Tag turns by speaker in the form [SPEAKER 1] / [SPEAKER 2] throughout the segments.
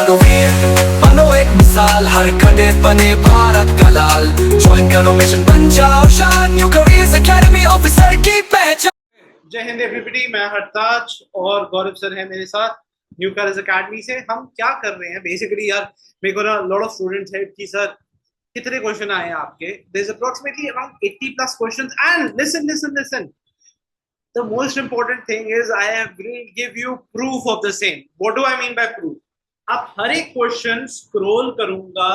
[SPEAKER 1] रघुवीर बनो एक मिसाल, हर खड़े बने भारत का लाल। ज्वाइन करो मिशन बन जाओ शान, न्यू करियर्स एकेडमी ऑफिसर की पहचान।
[SPEAKER 2] जय हिंद एवरीबॉडी, मैं हरताज और गौरव सर है मेरे साथ न्यू करियर्स एकेडमी से। हम क्या कर रहे हैं बेसिकली यार, मेरे को ना लॉट ऑफ स्टूडेंट्स है कि सर कितने क्वेश्चन आए हैं आपके। There is approximately around 80 plus questions and listen the most important thing is I will give you proof of the same. What do I mean by proof? अब हर एक question scroll करूंगा,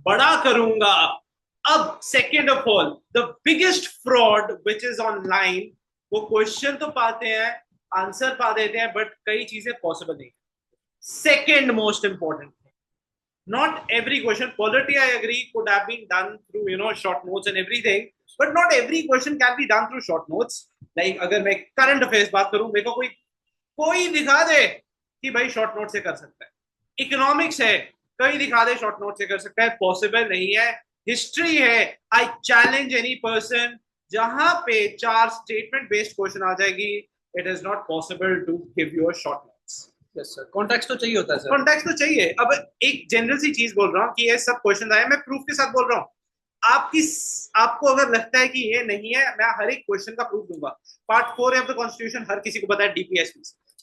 [SPEAKER 2] बड़ा करूंगा। अब second of all the biggest fraud which is online, वो question तो पाते हैं, आंसर पा देते हैं, बट कई चीजें पॉसिबल नहीं। Second most important, not every question, polity I agree could have been done through short notes and everything, but not every question can be done through short notes. Like अगर मैं current affairs बात करूं, मेरे को कोई दिखा दे कि भाई शॉर्ट नोट से कर सकता है। इकोनॉमिक्स है, कोई दिखा दे शॉर्ट नोट से कर सकता है, पॉसिबल नहीं है। हिस्ट्री है, आई चैलेंज एनी पर्सन, जहां पे 4 स्टेटमेंट बेस्ड क्वेश्चन आ जाएगी, it is not possible to give you a short notes.
[SPEAKER 3] Yes sir, context तो चाहिए होता है सर।
[SPEAKER 2] कॉन्टेक्स्ट तो चाहिए। अब एक जनरल सी चीज बोल रहा हूँ कि ये सब क्वेश्चन आए, मैं प्रूफ के साथ बोल रहा हूँ। आपको अगर लगता है कि ये नहीं है, मैं हर एक क्वेश्चन का प्रूफ दूंगा। पार्ट 4 ऑफ द कॉन्स्टिट्यूशन हर किसी को पता है, डीपीएसपी,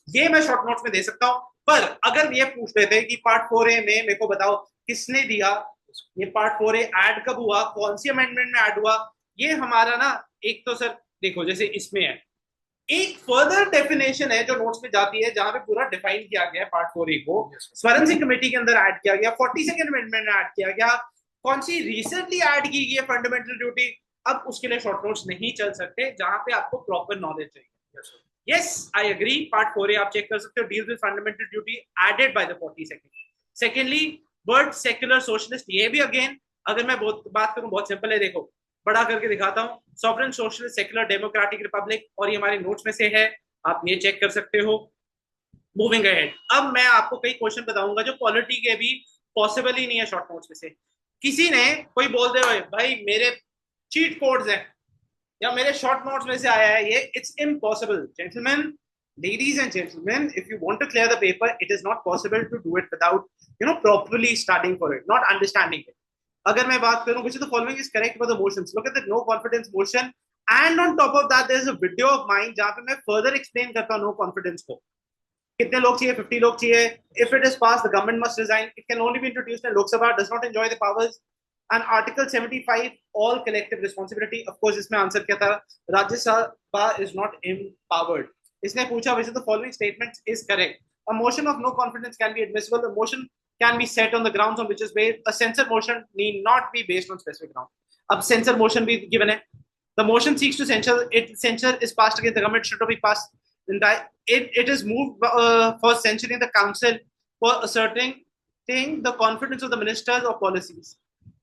[SPEAKER 2] ये मैं शॉर्ट नोट्स में दे सकता हूँ। पर अगर ये पूछ लेते कि पार्ट 4A में मेरे को बताओ किसने दिया, ये पार्ट 4A ऐड कब हुआ, कौन सी अमेंडमेंट में ऐड हुआ, ये हमारा ना, एक तो सर देखो जैसे इसमें है, एक फर्दर डेफिनेशन है जो नोट्स में जाती है, जहां पे पूरा डिफाइन किया गया है पार्ट 4A को, स्वर्ण सिंह कमेटी के अंदर ऐड किया गया, 42nd अमेंडमेंट में ऐड किया गया, कौन सी रिसेंटली ऐड की गई है फंडामेंटल ड्यूटी। अब उसके लिए शॉर्ट नोट्स नहीं चल सकते, जहां पे आपको प्रॉपर नॉलेज चाहिए। Yes I agree, part 4A आप चेक कर सकते हो, deals with fundamental duty added by the 42nd। Secondly word secular socialist, ये भी अगेन अगर मैं बात करूं बहुत सिंपल है, देखो बड़ा करके दिखाता हूँ, sovereign socialist secular democratic Republic, और ये हमारे नोट्स में से है, आप ये चेक कर सकते हो। मूविंग अहेड, अब मैं आपको कई क्वेश्चन बताऊंगा जो पॉलिटी के भी पॉसिबल ही नहीं है शॉर्ट नोट्स में से। किसी ने कोई बोल दे भाई मेरे चीट कोड्स हैं या मेरे शॉर्ट नोट्स में से आया है ये, it's impossible gentleman, ladies and gentlemen, if you want to clear the paper, it is not possible to do it without properly studying for it, not understanding it. अगर मैं बात करूं, which of the following is correct for the motions, look at the no confidence motion, and on top of that there is a video of mine जहां पे मैं further explain करता हूं no confidence को। कितने लोग चाहिए? 50 लोग चाहिए। If it is passed, the government must resign. It can only be introduced when Lok Sabha does not enjoy the powers. And Article 75, all collective responsibility. Of course, इसमें answer क्या था? Rajya Sabha is not empowered. इसने पूछा which of the following statements is correct. A motion of no confidence can be admissible. A motion can be set on the grounds on which is based. A censure motion need not be based on specific ground. अब censure motion भी given है. The motion seeks to censure. Censure is passed against the government should not be passed. It is moved for censuring the council for asserting the confidence of the ministers or policies.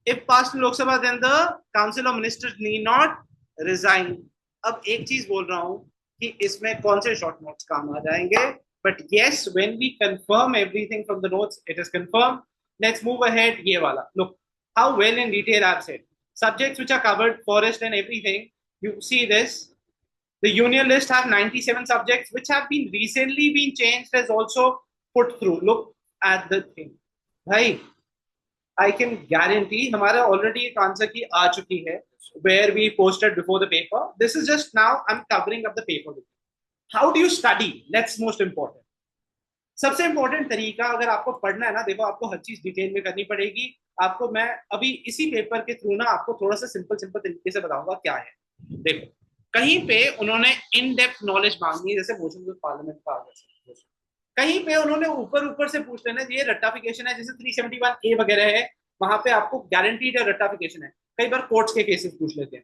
[SPEAKER 2] If passed in Lok Sabha, then the council of ministers need not resign. अब एक चीज बोल रहा हूँ कि इसमें कौन से शॉर्ट नोट्स काम आ जाएंगे, but yes, when we confirm everything from the notes, it is confirmed. Let's move ahead. ये वाला, look how well in detail I've said subjects which are covered, forest and everything. You see this, the union list have 97 subjects which have been recently been changed, as also put through. Look at the thing, भाई I can guarantee हमारा already एक answer की आ चुकी है, where we posted before the paper. This is just now I'm covering up the paper with you. How do you study? That's most important. सबसे important तरीका अगर आपको पढ़ना है ना, देखो आपको हर चीज डिटेल में करनी पड़ेगी। आपको मैं अभी इसी पेपर के थ्रू ना आपको थोड़ा सा सिंपल तरीके से बताऊंगा क्या है। देखो कहीं पे उन्होंने इन डेप्थ नॉलेज मांगनी है, जैसे मोशन ऑफ पार्लियामेंट का आ गया, कहीं पे उन्होंने ऊपर से पूछ लेना ये रट्टाफिकेशन है, जैसे 371A वगैरह है, वहां पे आपको गारंटीड है रट्टाफिकेशन है। कई बार कोर्ट्स के केसेस पूछ लेते हैं।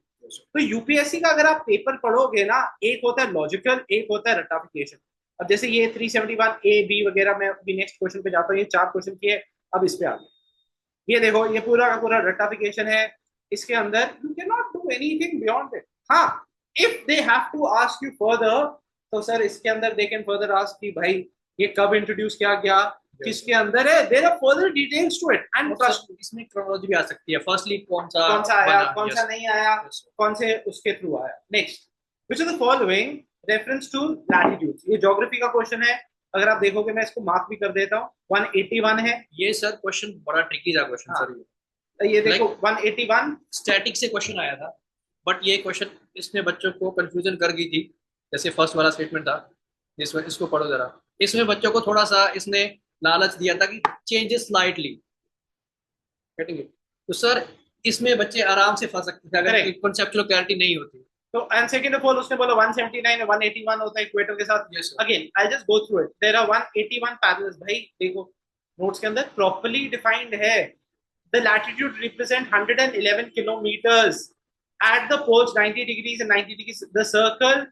[SPEAKER 2] तो यूपीएससी का अगर आप पेपर पढ़ोगे ना, एक होता है लॉजिकल, एक होता है रट्टाफिकेशन। अब जैसे ये 371A, B वगैरह, मैं अभी नेक्स्ट क्वेश्चन पे जाता हूँ, ये 4 क्वेश्चन किए, अब इस पे आ गए। ये देखो ये पूरा का पूरा रट्टाफिकेशन है, इसके अंदर you can not do anything beyond it. हाँ, if they have to ask you further, तो सर इसके अंदर दे कैन फर्दर आस्क कि भाई ये कब इंट्रोड्यूस किया गया, किसके अंदर है, there are further details to it and trust.
[SPEAKER 3] इसमें क्रोनोलॉजी भी आ सकती है, फर्स्टली कौन सा
[SPEAKER 2] आया, कौन सा नहीं आया, कौन से उसके थ्रू आया। Next, which of the following reference to latitudes, ये ज्योग्राफी का क्वेश्चन है। अगर आप देखोगे मैं इसको मार्क भी कर देता हूँ, 181 है।
[SPEAKER 3] ये सर क्वेश्चन बड़ा ट्रिकी था क्वेश्चन
[SPEAKER 2] हाँ,
[SPEAKER 3] सर।
[SPEAKER 2] तो ये देखो
[SPEAKER 3] Like-
[SPEAKER 2] 181।
[SPEAKER 3] स्टैटिक से क्वेश्चन आया था, बट ये क्वेश्चन इसने बच्चों को कंफ्यूजन कर गई थी। जैसे फर्स्ट वाला स्टेटमेंट था, इसमें इसको पढ़ो जरा। इसमें बच्चों को थोड़ा सा इसने लालच दिया था कि चेंजेस स्लाइटली, गेटिंग इट। तो सर इसमें बच्चे आराम से फंस सकते थे अगर
[SPEAKER 2] Correct.
[SPEAKER 3] कॉन्सेप्चुअल क्लैरिटी नहीं होती।
[SPEAKER 2] तो एंड सेकंड ऑफ ऑल उसने बोला 179 और 181 होता है इक्वेटर के साथ।
[SPEAKER 3] Yes, sir.
[SPEAKER 2] Again I just go through it, there are 181 parallels. भाई देखो नोट्स के अंदर प्रॉपर्ली डिफाइंड है। The latitude represent 111 kilometres at the poles 90 degrees and 90 degrees the circle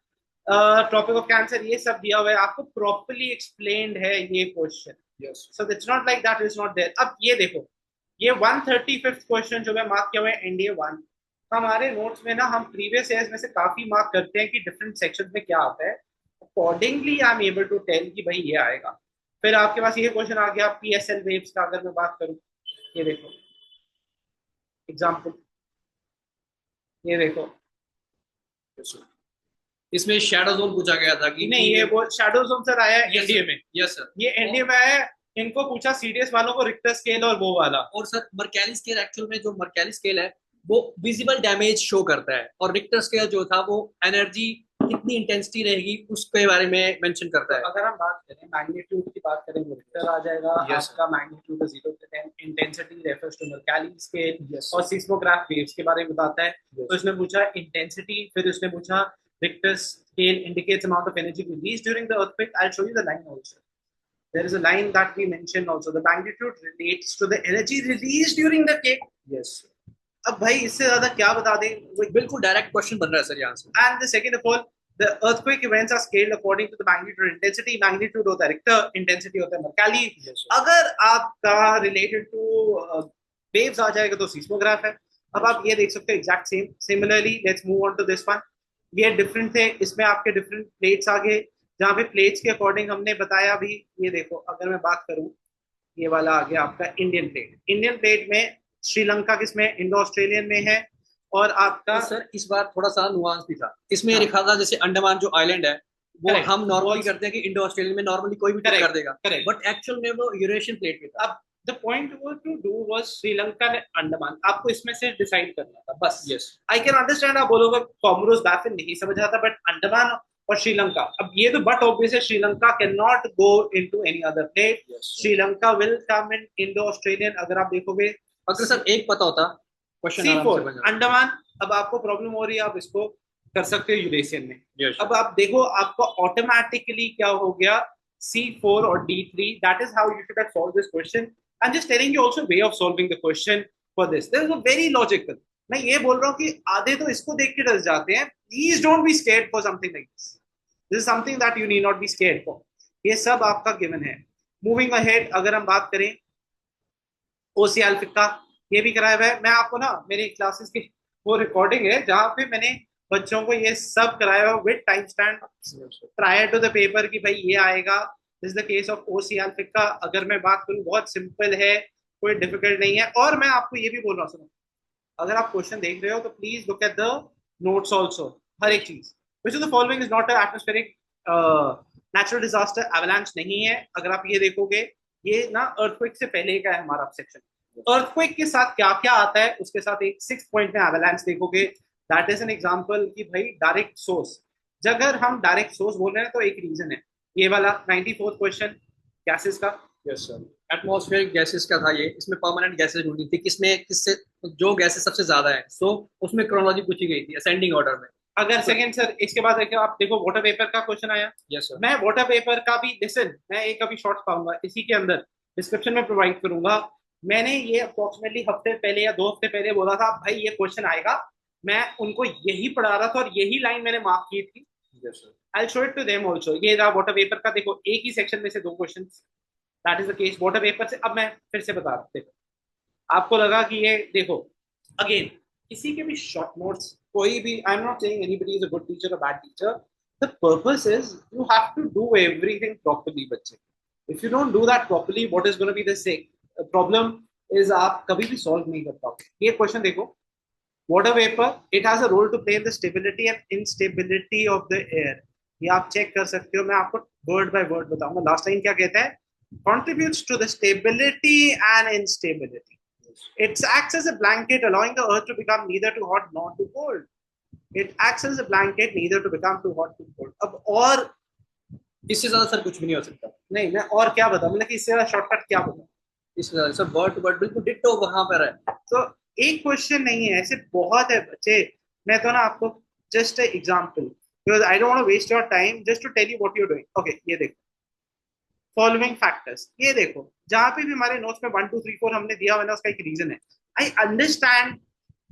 [SPEAKER 2] tropic of cancer, ये सब दिया हुआ है आपको, प्रॉपर्ली एक्सप्लेन्ड है ये question.
[SPEAKER 3] Yes
[SPEAKER 2] so it's not like that is not there. अब ये देखो, ये 135th क्वेश्चन जो मैं मार्क किया हुआ है एनडीए 1, हमारे नोट्स में ना हम प्रीवियस ईयर्स में से काफी मार्क करते हैं कि डिफरेंट सेक्शंस में क्या आता है, accordingly I am able to tell कि भाई ये आएगा। फिर आपके पास ये क्वेश्चन आ गया पीएसएल वेव्स का, अगर मैं बात करूं, ये देखो एग्जांपल, ये देखो।
[SPEAKER 3] इसमें शैडो जोन पूछा गया था कि
[SPEAKER 2] नहीं, ये वो शैडो जोन सर आया है
[SPEAKER 3] Yes,
[SPEAKER 2] एनडीए
[SPEAKER 3] sir.
[SPEAKER 2] में,
[SPEAKER 3] यस सर।
[SPEAKER 2] ये एनडीए में आया है। इनको पूछा सीडीएस वालों को रिक्टर स्केल और वो वाला।
[SPEAKER 3] और सर मर्कैली स्केल, एक्चुअल में जो मर्कैली स्केल है वो विजिबल डैमेज शो करता है, और रिक्टर स्केल जो था वो एनर्जी कितनी इंटेंसिटी रहेगी उसके बारे में मेंशन करता है।
[SPEAKER 2] अगर हम बात करें मैग्नीट्यूड की, बात करें रिक्टर आ जाएगा।
[SPEAKER 3] Yes,
[SPEAKER 2] आपका मैग्नीट्यूड 0 से 10, intensity refers to Mercalli scale.
[SPEAKER 3] Yes,
[SPEAKER 2] और सिस्मोग्राफ वेव्स के बारे में बताता है।
[SPEAKER 3] Yes.
[SPEAKER 2] तो इसने पूछा इंटेंसिटी, फिर उसने पूछा Richter scale indicates amount of energy release during the earthquake. I will show you the line also, there is a line that we mentioned also, the magnitude relates to the energy released during the quake.
[SPEAKER 3] Yes
[SPEAKER 2] अब भाई इससे ज्यादा क्या बता दें।
[SPEAKER 3] बिल्कुल direct question बन रहा है सर यहाँ से।
[SPEAKER 2] And the second of all, the earthquake events are scaled according to the magnitude intensity. Magnitude होता है Richter, intensity होता है Mercalli.
[SPEAKER 3] Yes, sir.
[SPEAKER 2] अगर आपका related to waves आ जाएगा तो seismograph है। अब आप ये देख सकते हो exact same. Similarly, let's move on to this one. ये different थे, इसमें आपके different plates आ गए, जहाँ पे प्लेट्स के अकॉर्डिंग हमने बताया भी। ये देखो, अगर मैं बात करूं, ये वाला आ गया आपका इंडियन प्लेट। इंडियन प्लेट में श्रीलंका किसमें, इंडो ऑस्ट्रेलियन में है। और आपका
[SPEAKER 3] तो सर इस बार थोड़ा सा नुआंस भी था इसमें।
[SPEAKER 2] हाँ।
[SPEAKER 3] लिखा था जैसे अंडमान जो आइलैंड है वो
[SPEAKER 2] Correct.
[SPEAKER 3] हम नॉर्मली
[SPEAKER 2] वो-
[SPEAKER 3] करते हैं कि इंडो ऑस्ट्रेलिया में नॉर्मली कोई भी टिक
[SPEAKER 2] Correct.
[SPEAKER 3] कर देगा,
[SPEAKER 2] Correct.
[SPEAKER 3] बट एक्चुअल में वो यूरेशियन प्लेट पे था।
[SPEAKER 2] अब the point was to do was Sri Lanka ने अंडमान, आपको इसमें से डिसाइड करना था बस।
[SPEAKER 3] यस
[SPEAKER 2] आई कैन अंडरस्टैंड आप बोलोगे कॉमोरोस बैफिन नहीं समझ आता, बट अंडमान और श्रीलंका, अब ये तो बट ऑब्वियस है, Sri Lanka can not go into any other plate. Sri Lanka will come in Indo Australian. अगर आप देखोगे
[SPEAKER 3] अगर सर एक पता होता क्वेश्चन
[SPEAKER 2] C4 अंडमान, अब आपको प्रॉब्लम हो रही है, आप इसको कर सकते हो यूरेशियन में।
[SPEAKER 3] Yes.
[SPEAKER 2] अब आप देखो आपको ऑटोमेटिकली क्या हो गया, C4 और D3। That is how you should have solve this question. I am just telling you also way of solving the question for this. This is a very logical. मैं ये बोल रहा हूँ कि आधे तो इसको देख के डर जाते हैं। Please don't be scared for something like this. This is something that you need not be scared for. ये सब आपका गिवन है। मूविंग अहेड, अगर हम बात करें OCL का, ये भी कराया हुआ है। मैं आपको ना मेरी क्लासेस की वो रिकॉर्डिंग है जहाँ पे मैंने बच्चों को ये सब कराया हुआ with time stamp prior to the paper कि भाई ये आएगा। This is the case of OCL का। अगर मैं बात करूँ, बहुत सिंपल है, कोई डिफिकल्ट नहीं है। और मैं आपको ये भी बोल रहा हूँ, सुनो, अगर आप क्वेश्चन देख रहे हो तो please look at the notes also, हर एक चीज। Which of the following is not atmospheric natural disaster, avalanche नहीं है। अगर आप ये देखोगे, ये ना अर्थक्वेक से पहले का है हमारा सेक्शन। अर्थक्वेक के साथ क्या क्या आता है, उसके साथ एक 6 पॉइंट में एवलांच देखोगे। दैट इज एन एग्जांपल कि भाई डायरेक्ट सोर्स, अगर हम डायरेक्ट सोर्स बोल रहे हैं तो एक रीजन है ये वाला 94th क्वेश्चन गैसेस का।
[SPEAKER 3] यस सर, एटमॉस्फेरिक गैसेस का था ये। इसमें परमानेंट गैसेस ढूंढनी थी, किसमें किससे जो गैसेस सबसे ज्यादा है, सो उसमें क्रोनोलॉजी पूछी गई थी असेंडिंग ऑर्डर में।
[SPEAKER 2] अगर सेकंड सर, इसके बाद देखो, आप देखो वाटर वेपर का क्वेश्चन आया।
[SPEAKER 3] Yes sir.
[SPEAKER 2] मैं वाटर वेपर का भी, लिसन, मैं एक अभी शॉर्ट्स पाऊंगा इसी के अंदर, डिस्क्रिप्शन में प्रोवाइड करूंगा। मैंने ये अप्रोक्सीमेटली हफ्ते पहले या 2 हफ्ते पहले बोला था भाई ये क्वेश्चन आएगा। मैं उनको यही पढ़ा रहा था और यही लाइन मैंने मार्क की थी।
[SPEAKER 3] Yes sir.
[SPEAKER 2] I'll show it to them also। ये रहा वाटर वेपर का, देखो एक ही सेक्शन में से 2 questions. That is the case water vapour से। अब मैं फिर से बता रहा हूँ, देखो आपको लगा कि ये देखो, अगेन किसी के भी शॉर्ट नोट्स, कोई भी, I am not saying anybody is a good teacher और bad teacher. The purpose is you have to do everything properly बच्चे। If you don't do that properly, what is gonna be the problem is आप कभी भी solve नहीं कर पाओगे। ये question देखो, water vapour, it has a role to play in the stability and instability of the air. ये आप चेक कर सकते हो। मैं आपको वर्ड बाय वर्ड बताऊंगा। लास्ट लाइन क्या कहता है? contributes to the stability and instability. It acts as a blanket, allowing the earth to become neither too hot nor too cold. It acts as a blanket, neither to become too hot too cold. अब और
[SPEAKER 3] इससे ज्यादा sir कुछ भी नहीं हो सकता।
[SPEAKER 2] नहीं, मैं और क्या बताऊं, मतलब कि इससे ज्यादा शॉर्टकट क्या बताऊं?
[SPEAKER 3] इससे ज्यादा सर वर्ड टू वर्ड बिल्कुल डिट्टो वहां पर है।
[SPEAKER 2] तो एक क्वेश्चन नहीं है, ऐसे बहुत है बच्चे। मैं तो ना आपको just example, because I don't want to waste your time, just to tell you what you are doing. Okay, ये देखो, फॉलोइंग फैक्टर्स, ये देखो जहां पे भी हमारे नोट्स में 1 2 3 4 हमने दिया हुआ है ना, उसका एक रीजन है। आई अंडरस्टैंड,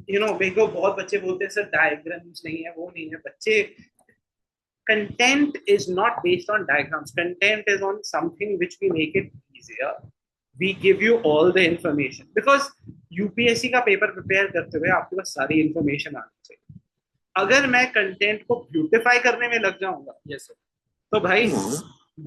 [SPEAKER 2] यू नो, मेरे को बहुत बच्चे बोलते हैं सर डायग्राम्स नहीं है, वो नहीं है। बच्चे, content is not based on diagrams. Content is on something which we make it easier. We give you all the information, because UPSC का पेपर प्रिपेयर करते हुए आपके पास सारी इंफॉर्मेशन आनी चाहिए। अगर मैं कंटेंट को ब्यूटिफाई करने में लग जाऊंगा,
[SPEAKER 3] यस सर,
[SPEAKER 2] तो भाई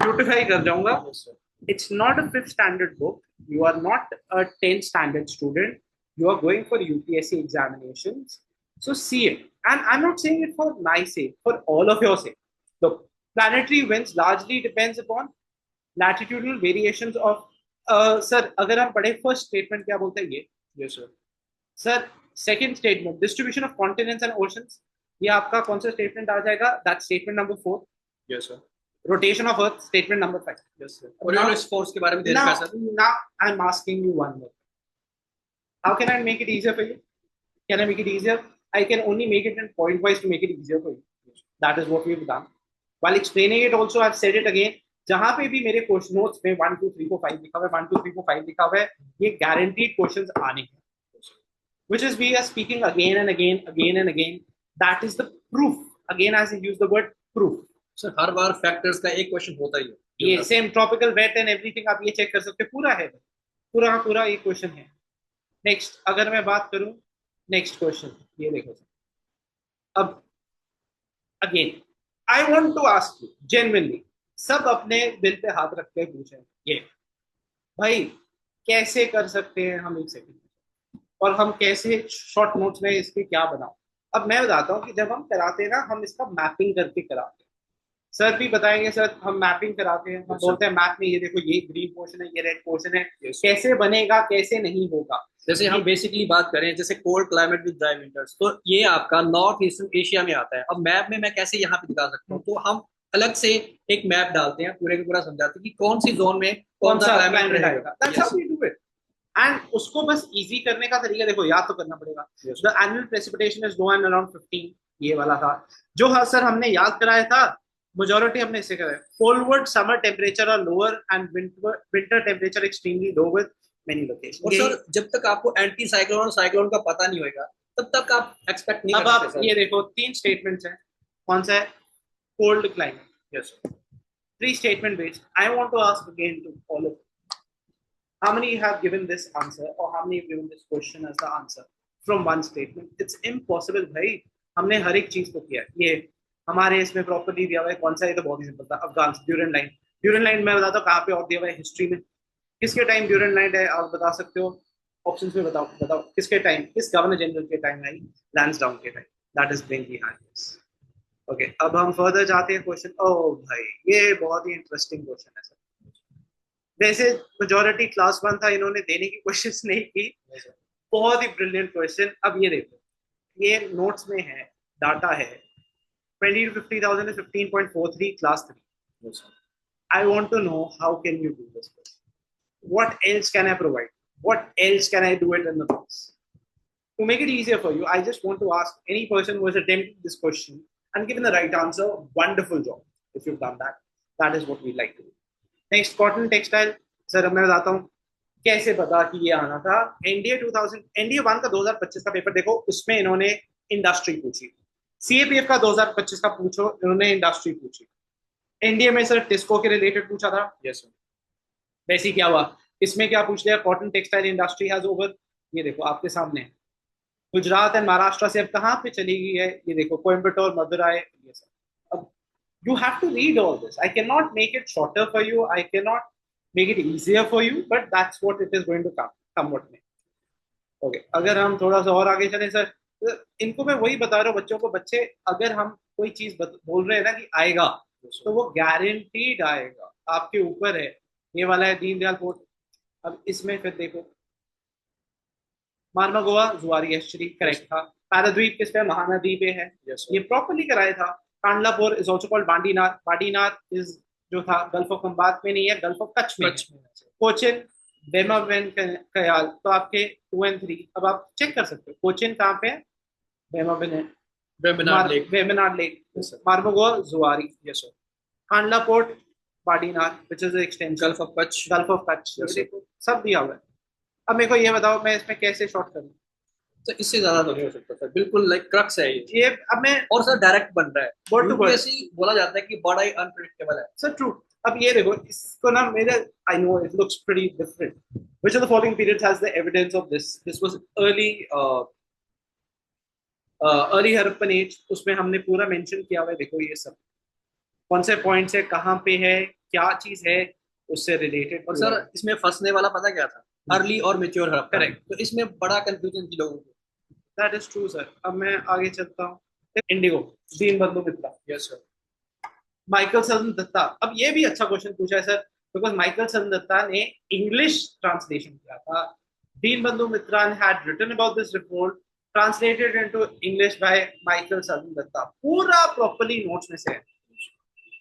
[SPEAKER 2] ब्यूटिफाई कर जाऊंगा।
[SPEAKER 3] Yes sir,
[SPEAKER 2] It's not a 5th standard book. You are not a 10th standard student. You are going for UPSC examinations. So see it. And I'm not saying it for my sake, for all of your sake. Look, planetary winds largely depends upon latitudinal variations of sir, अगर हम पढ़े first statement क्या बोलते हैं ये?
[SPEAKER 3] Yes sir,
[SPEAKER 2] sir second statement, distribution of continents and oceans, ये आपका कौन सा स्टेटमेंट आ जाएगा? That statement number 4।
[SPEAKER 3] Yes sir,
[SPEAKER 2] rotation of earth, statement number 5।
[SPEAKER 3] Yes sir. Coriolis force के बारे में दे रखा है सर।
[SPEAKER 2] Now I'm asking you one more. How can I make it easier for you? Can I make it easier? I can only make it in point wise to make it easier for you. That is what we've done. While explaining it also, I've said it again. जहां पे भी मेरे question notes में 1 2 3 4 5 लिखा हुआ है, 1 2 3 4 5 लिखा हुआ है, ये गारंटीड क्वेश्चंस आने हैं, which is we are speaking again and again, again and again. That is the proof. Again, as I use the word proof.
[SPEAKER 3] Sir her bar factors का एक क्वेश्चन होता ही है।
[SPEAKER 2] ये same tropical wet and everything आप ये check कर सकते हैं, पूरा है, पूरा पूरा एक क्वेश्चन है। नेक्स्ट अगर मैं बात करूं, नेक्स्ट क्वेश्चन ये देखो। अब again I want to ask you genuinely, सब अपने दिल पे हाथ रख के पूछें, ये भाई कैसे कर सकते हैं हम एक सेकंड, और हम कैसे शॉर्ट नोट्स में इसके क्या बनाओ। अब मैं बताता हूँ कि जब हम कराते हैं ना, हम इसका मैपिंग करके कराते हैं। सर भी बताएंगे, सर हम मैपिंग कराते हैं, हम बोलते हैं मैप में ये देखो, ये ग्रीन पोर्शन है, ये रेड पोर्शन है, कैसे बनेगा, कैसे नहीं होगा।
[SPEAKER 3] जैसे हम बेसिकली बात करें, जैसे cold climate with dry winters, तो ये आपका नॉर्थ ईस्टर्न एशिया में आता है। अब मैप में मैं कैसे यहाँ पे दिखा सकता हूँ? तो हम अलग से एक मैप डालते हैं, पूरे का पूरा समझाते हैं कि कौन सी जोन में कौन सा क्लाइमेट रहेगा।
[SPEAKER 2] That's how we do it. And उसको बस इजी करने का तरीका देखो, याद तो करना पड़ेगा। The annual precipitation is low and around 15, ये वाला था जो सर हमने याद कराया था। मेजॉरिटी हमने इससे कराया। Poleward summer temperature are lower and winter temperature extremely low with many locations.
[SPEAKER 3] और सर जब तक आपको एंटी साइक्लोन और साइक्लोन का पता नहीं होगा, तब तक आप एक्सपेक्ट नहीं
[SPEAKER 2] अब
[SPEAKER 3] कर
[SPEAKER 2] आप
[SPEAKER 3] सकते।
[SPEAKER 2] ये देखो 3 स्टेटमेंट्स हैं, कौन सा है? Cold climate.
[SPEAKER 3] Yes,
[SPEAKER 2] 3 statement based. I want to ask again to all of you. How many have given this answer, or how many have given this question as the answer from one statement? It's impossible भाई, हमने हर एक चीज को किया। ये हमारे इसमें properly दिया हुआ है, कौन सा? ये तो बहुत ही सिंपल था, Afghan Durand line. Durand line मैं बताता हूँ कहाँ पे और दिया हुआ है, हिस्ट्री में। किसके टाइम ड्यूरेंट लाइन है आप बता सकते हो? ऑप्शंस में बताओ, बताओ किसके टाइम, किस गवर्नर जनरल के टाइम आई? लैंसडाउन के time. That is bringing highness. Okay, अब हम फर्दर जाते हैं क्वेश्चन। ओह भाई, ये बहुत ही इंटरेस्टिंग क्वेश्चन है सर। वैसे मेजॉरिटी क्लास 1 था, इन्होंने देने की कोशिश नहीं की। बहुत ही ब्रिलियंट क्वेश्चन। अब ये देखो, ये नोट्स में है, डाटा है 20 to 50,000 is 15.43 class 3.
[SPEAKER 3] yes,
[SPEAKER 2] I want to know how can you do this question? What else can I provide? What else can I do it in the box? To make it easier for you, I just want to ask any person who has attempted this question and given the right answer, wonderful job. If you've done that, that is what we like to do. Next, cotton textile. Sir अब मैं बताता हूँ कैसे पता कि ये आना था। एनडीए 1 का 2025 का पेपर देखो, उसमें इन्होंने इंडस्ट्री पूछी। सीएपीएफ का 2025 का पूछो, इन्होंने इंडस्ट्री पूछी। एनडीए में सर टिस्को के रिलेटेड पूछा था।
[SPEAKER 3] Yes sir.
[SPEAKER 2] वैसे क्या हुआ, इसमें क्या पूछ लिया? Cotton textile industry has over. ये देखो आपके सामने है। गुजरात एंड महाराष्ट्र से अब कहाँ पे चली गई है? ये देखो कोयम्बटूर, मदुराई। ये सब अब you have to read all this. I cannot make it shorter for you. I cannot make it easier for you, but that's what it is going to come what may. Okay, अगर हम थोड़ा सा और आगे चलें sir, इनको मैं वही बता रहा हूँ बच्चों को। बच्चे अगर हम कोई चीज बोल रहे हैं ना कि आएगा, तो वो गारंटीड आएगा, आपके ऊपर है। ये वाला है दीनदयाल पोर्ट। अब इसमें फिर देखो, मार्मागोआ जुआरी एस्चुरी करेक्ट था। पाराद्वीप किस पे, महानदी पे है, ये प्रॉपरली कराया था। कांडलापुर इज ऑल्सो कॉल्ड बांडीनार। बांडीनार इज जो था गल्फ ऑफ खंबात में नहीं है, गल्फ ऑफ कच्छ में है। कोचिन, बेमावेन कयाल, तो आपके 2 और 3 अब आप चेक कर सकते हो। कोचिन कहाँ पे है, बेमावेन है, Vembanad lake, Marmagao Zuari,
[SPEAKER 3] yes sir.
[SPEAKER 2] Kandla port, Vadinar which is extension
[SPEAKER 3] gulf of Kutch,
[SPEAKER 2] gulf of Kutch,
[SPEAKER 3] Yes, sir.
[SPEAKER 2] देखो सब दिया हुआ है। अब मेरे को ये बताओ मैं इसमें कैसे शॉर्ट करूं।
[SPEAKER 3] तो इससे ज्यादा तो नहीं हो सकता सर, बिल्कुल लाइक क्रक्स है ये।
[SPEAKER 2] ये अब मैं
[SPEAKER 3] और सर डायरेक्ट बन रहा है,
[SPEAKER 2] Word to word.
[SPEAKER 3] ऐसी बोला जाता है कि बड़ा ही अनप्रिडिक्टेबल है।
[SPEAKER 2] Sir true. अब ये देखो इसको ना, मेरे I know it looks pretty different. Which of the following periods has the evidence of this was early Harappan age. उसमें हमने पूरा मेंशन किया हुआ है, देखो ये सब कौन से पॉइंट से कहाँ पे है, क्या चीज है उससे रिलेटेड।
[SPEAKER 3] और सर इसमें फंसने वाला पता क्या था, अर्ली और मेच्योर हड़प्पन। करेक्ट, तो इसमें बड़ा कंफ्यूजन थी लोगों को।
[SPEAKER 2] That is true sir. अब मैं आगे चलता हूँ। Indigo, Dinabandhu Mitra.
[SPEAKER 3] Yes sir.
[SPEAKER 2] Michael Sadan Datta, अब ये भी अच्छा क्वेश्चन पूछा है sir, because Michael Sadan Dutta ने इंग्लिश ट्रांसलेशन किया था। Dinabandhu Mitra had written about this report, translated into English by Michael Sadan Datta. पूरा प्रॉपर्ली नोट्स में से है,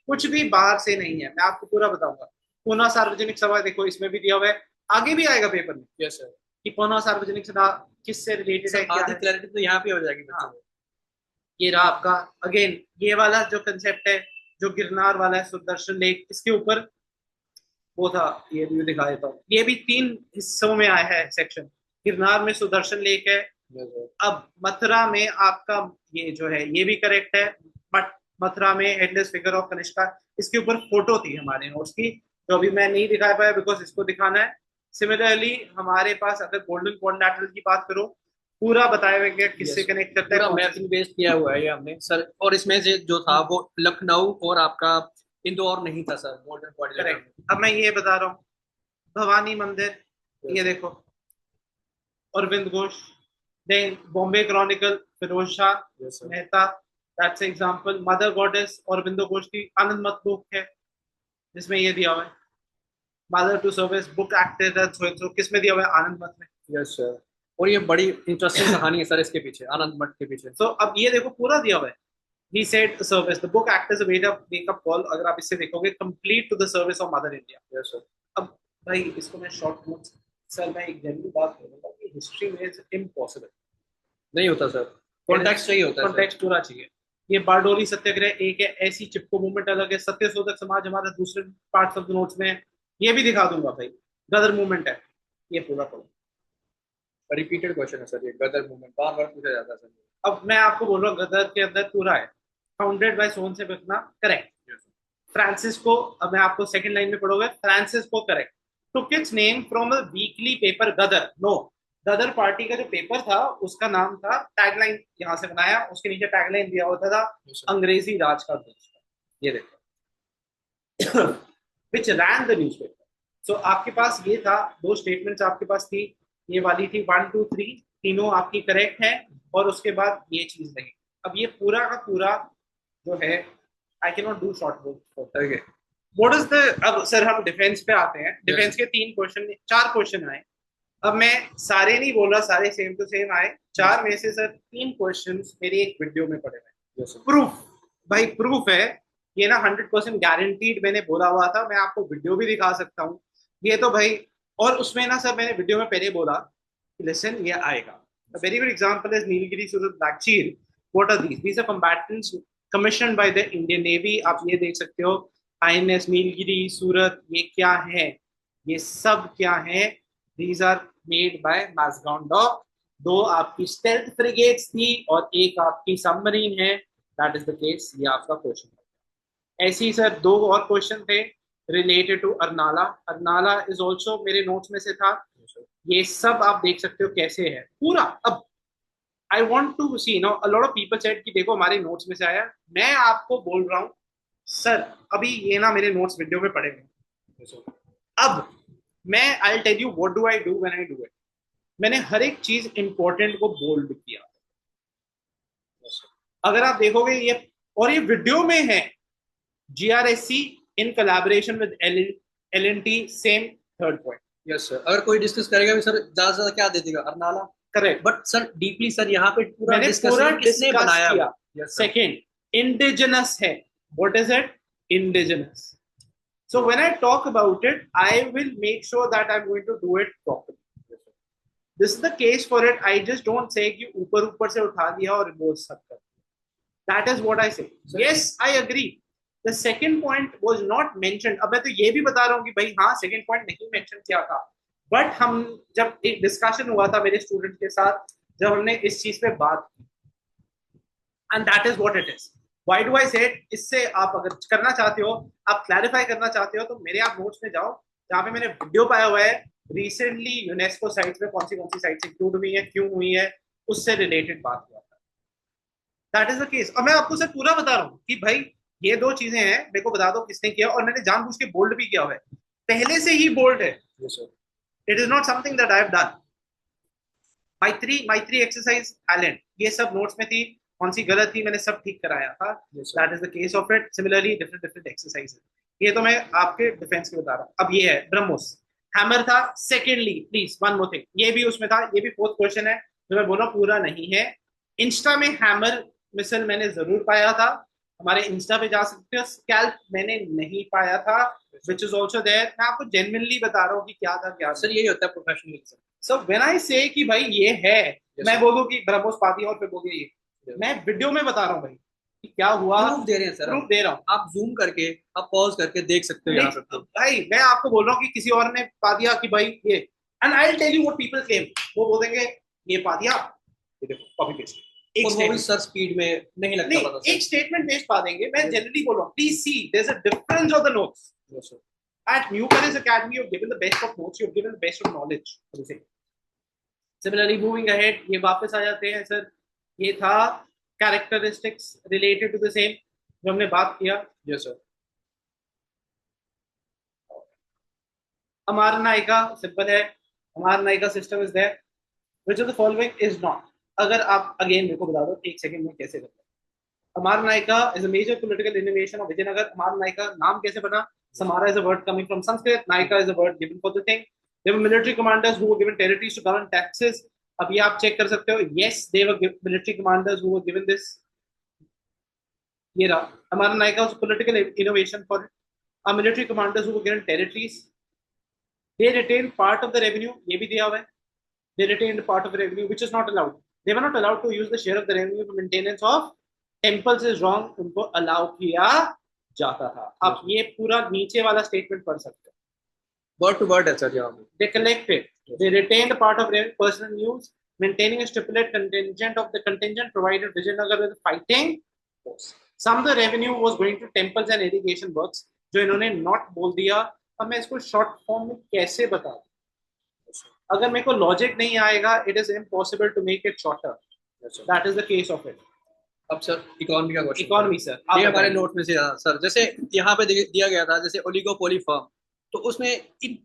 [SPEAKER 2] कुछ भी बाहर से नहीं है, मैं आपको पूरा बताऊंगा। पुनः सार्वजनिक सभा देखो इसमें भी दिया हुआ है, आगे भी आएगा पेपर में।
[SPEAKER 3] Yes sir.
[SPEAKER 2] कि पुनः सार्वजनिक सभा किससे रिलेटेड है, क्या
[SPEAKER 3] आधी
[SPEAKER 2] है।
[SPEAKER 3] क्लैरिटी तो यहाँ पे हो जाएगी बच्चों को।
[SPEAKER 2] ये रहा आपका अगेन ये वाला जो कंसेप्ट है, जो गिरनार वाला है, सुदर्शन लेक, इसके ऊपर वो था, ये भी दिखा देता हूँ। ये भी 3 हिस्सों में आया है सेक्शन। गिरनार में सुदर्शन लेक है। अब मथुरा में आपका ये जो है ये भी करेक्ट है, बट मथुरा में हेडलेस फिगर ऑफ कनिष्का, इसके ऊपर फोटो थी हमारे नोट्स की, जो अभी मैं नहीं दिखा पाया बिकॉज इसको दिखाना है। सिमिलरली हमारे पास अगर गोल्डन क्वाड्रिलेटरल की बात करो, पूरा बताया हुआ है किससे कनेक्ट करता है,
[SPEAKER 3] पूरा मैपिंग बेस्ड किया हुआ है ये हमने सर। और इसमें से जो था वो लखनऊ और आपका इंदौर नहीं था सर, गोल्डन क्वाड्रिलेटरल।
[SPEAKER 2] अब मैं ये बता रहा हूँ, भवानी मंदिर, ये देखो, Arvind Ghosh, then Bombay Chronicle, Firoz Shah Mehta, that's example. Mother goddess Aurobindo Ghosh की आनंद मत बुक है, जिसमें ये दिया हुआ है। Mother to service book acted किसमें दिया हुआ है, आनंद मत में।
[SPEAKER 3] Yes sir. और ये बड़ी इंटरेस्टिंग कहानी है सर इसके पीछे, आनंद मठ के पीछे।
[SPEAKER 2] तो अब ये देखो पूरा दिया हुआ है। He said service, the book acts as a wake up call। अगर आप इससे देखोगे, complete to the service of mother India।
[SPEAKER 3] Yes sir.
[SPEAKER 2] अब भाई इसको मैं शॉर्ट नोट्स, सर मैं एक जनरल बात करूंगा कि हिस्ट्री में इज इम्पॉसिबल
[SPEAKER 3] नहीं होता सर, कॉन्टेक्स्ट चाहिए होता है,
[SPEAKER 2] कॉन्टेक्स्ट पूरा चाहिए। ये बारडोली सत्याग्रह एक है, ऐसी चिपको मूवमेंट अलग है, सत्यशोधक समाज हमारा दूसरे पार्ट्स ऑफ द नोट्स में है, ये भी दिखा दूंगा भाई। गदर मूवमेंट है, ये पूरा पढ़ो।
[SPEAKER 3] रिपीटेड क्वेश्चन है सर ये, गदर मूवमेंट बार बार पूछा जाता है सर।
[SPEAKER 2] अब मैं आपको बोल रहा हूँ गदर के अंदर पूरा है, फाउंडेड बाय सोन से बिकना, करेक्ट। फ्रांसिस्को, अब मैं आपको सेकंड लाइन में पढ़ोगे, Francisco correct, took its name from a weekly paper Ghadar. No, Ghadar party का जो पेपर था उसका नाम था, टैगलाइन यहां से बनाया, उसके नीचे टैगलाइन दिया होता था, अंग्रेजी राज का ध्वज। ये देखो विच रैन द न्यूज़पेपर। सो आपके पास ये था, 2 स्टेटमेंट्स आपके पास थी, ये वाली थी 1 2 3, तीनों आपकी करेक्ट है, और उसके बाद ये चीज नहीं। अब ये पूरा का पूरा जो है, I can not do short book. What is the, अब सर हम डिफेंस पे आते हैं। डिफेंस के 3 क्वेश्चन, 4 क्वेश्चन आए। अब मैं सारे नहीं बोल रहा, सारे सेम टू सेम आए। 4 में से सर 3 क्वेश्चन मेरी एक वीडियो में पड़े हुए। प्रूफ, भाई प्रूफ है ये ना, 100% गारंटीड मैंने बोला हुआ था। मैं आपको वीडियो भी दिखा सकता हूँ ये तो भाई। और उसमें ना सर मैंने वीडियो में पहले बोला, लिसन ये आएगा। A very good example is Nilgiri Surat Bagchir. What are these? These are combatants commissioned by the Indian Navy. आप ये देख सकते हो, INS नीलगिरी, सूरत, ये क्या है, ये सब क्या है? These are made by Mazgaon Dock। 2 आपकी स्टेल्थ फ्रिगेट्स थी और एक आपकी सबमरीन है। That is the case। ये आपका क्वेश्चन। ऐसे ही सर 2 और क्वेश्चन थे related to Arnala. Arnala is also मेरे नोट्स में से था। ये सब आप देख सकते हो कैसे है पूरा। अब I want to see no, a lot of people said कि देखो हमारे नोट्स में से आया। मैं आपको बोल रहा हूँ सर, अभी ये ना मेरे नोट्स वीडियो में पड़े हुए। अब मैं I tell you what do I do when I do it. मैंने हर एक चीज इंपॉर्टेंट को बोल्ड किया। अगर आप देखोगे ये, और ये वीडियो में है, GRSC in collaboration with L&T, same third point.
[SPEAKER 3] Yes sir, अगर कोई डिस्कस करेगा भी सर ज्यादा से ज्यादा क्या दे देगा, Arnala.
[SPEAKER 2] Correct,
[SPEAKER 3] but sir deeply sir यहाँ पे पूरा
[SPEAKER 2] मैंने
[SPEAKER 3] डिस्कस
[SPEAKER 2] पूरा
[SPEAKER 3] किसने
[SPEAKER 2] डिस्कस
[SPEAKER 3] बनाया
[SPEAKER 2] किया।
[SPEAKER 3] Yes sir.
[SPEAKER 2] सेकंड, इंडिजिनस है, what is it? Indigenous. So when I talk about it, I will make sure that I'm going to do it properly. This is the case for it. I just don't say कि ऊपर ऊपर से उठा दिया और remove सब कर दिया. That is what I say. Yes, I agree. The second point was not mentioned. अब मैं तो ये भी बता रहा हूँ कि भाई हाँ second point नहीं mention किया था. But हम जब एक discussion हुआ था मेरे student के साथ, जब हमने इस चीज पे बात की, and that is what it is. Why do I say it? इससे आप अगर करना चाहते हो, आप क्लैरिफाई करना चाहते हो, तो मेरे आप नोट्स में जाओ, जहाँ पे मैंने वीडियो पाया हुआ है रिसेंटली यूनेस्को साइट्स में कौन सी साइट्स इंक्लूड हुई है, क्यों हुई है, उससे रिलेटेड बात हुआ था. That is the case. और मैं आपको सर पूरा बता रहा हूँ कि भाई ये दो चीजें हैं, मेरे को बता दो किसने किया, और मैंने जानबूझ के बोल्ड भी किया हुआ है, पहले से ही बोल्ड है. It is not something that I have done. Maitree exercise talent, ये सब नोट्स में थी, कौन सी गलत थी मैंने सब ठीक कराया था. That is the case of it. Similarly different exercises, ये तो मैं आपके डिफेंस के बता रहा हूँ. अब ये है ब्रह्मोस, हैमर था. Secondly please one more thing, ये भी उसमें था, ये भी फोर्थ क्वेश्चन है जो मैं बोला पूरा नहीं है. इंस्टा में हैमर मिसल मैंने जरूर पाया था, हमारे इंस्टा पे जा सकते हो. स्कैल्प मैंने नहीं पाया था, विच इज ऑल्सो देयर. मैं आपको जेन्युइनली बता रहा हूँ कि क्या था क्या.
[SPEAKER 3] सर यही होता है प्रोफेशनलिज्म.
[SPEAKER 2] सो व्हेन आई से कि भाई ये है, मैं बोलूँ कि ब्रह्मोस पा दिया और फिर बोल ये, मैं वीडियो में बता रहा हूँ भाई कि क्या हुआ.
[SPEAKER 3] प्रूफ दे रहे हैं सर,
[SPEAKER 2] प्रूफ दे रहा हूँ.
[SPEAKER 3] आप जूम करके, आप पॉज करके देख सकते हो यहाँ पे.
[SPEAKER 2] भाई मैं आपको बोल रहा हूँ कि किसी और ने पा दिया कि भाई ये, and I will tell you what people claim. वो बोल देंगे ये पा दिया, ये देखो कॉपी पेस्ट. एक
[SPEAKER 3] स्टेटमेंट सर स्पीड में नहीं लगता पता सर.
[SPEAKER 2] एक स्टेटमेंट बेस्ड पा देंगे. मैं जनरली बोल रहा हूँ, please see there is a difference of the notes. At Newcomers Academy, you've given the best of notes, you've given the best of knowledge. Similarly, moving ahead, ये वापस आ जाते हैं सर. ये था characteristics related to the same जो हमने बात किया.
[SPEAKER 3] Yes sir.
[SPEAKER 2] Amara Nayaka simple है. Amara Nayaka system is there. Which of the following is not? अगर आप अगेन मेरे को बता दो एक सेकंड में कैसे करते हैं. अमार Nykaa is a major political innovation of Vijayanagar. अमार नायका नाम कैसे बना? Samara is a word coming from Sanskrit. Naika is a word given for the thing. They were military commanders who were given territories to govern taxes. अब ये आप check कर सकते हो. Yes, they were military commanders who were given this. ये रहा. हमारा Nykaa was political innovation for it. Our military commanders who were given territories. They retained part of the revenue. ये भी दिया हुआ है. They retained part of the revenue which is not allowed. They were not allowed to use the share of the revenue for maintenance of temples is wrong. उनको allow किया जाता था. आप ये पूरा नीचे वाला स्टेटमेंट पढ़ सकते हो.
[SPEAKER 3] वर्ड टू वर्ड है सर यहाँ पे.
[SPEAKER 2] They collected, they retained a part of their personal use, maintaining a stipulated contingent of the contingent provided Vijayanagar with fighting force. Some of the revenue was going to temples and irrigation works, जो इन्होंने not बोल दिया. अब मैं इसको short form में कैसे बताऊं? अगर मेरे को लॉजिक नहीं आएगा, it is impossible to make it shorter. That is the case of it.
[SPEAKER 3] अब सर इकोनॉमी का क्वेश्चन.
[SPEAKER 2] इकोनॉमी सर
[SPEAKER 3] ये हमारे नोट में से सर, जैसे यहाँ पे दिया गया था जैसे ओलिगोपोली फर्म, तो उसमें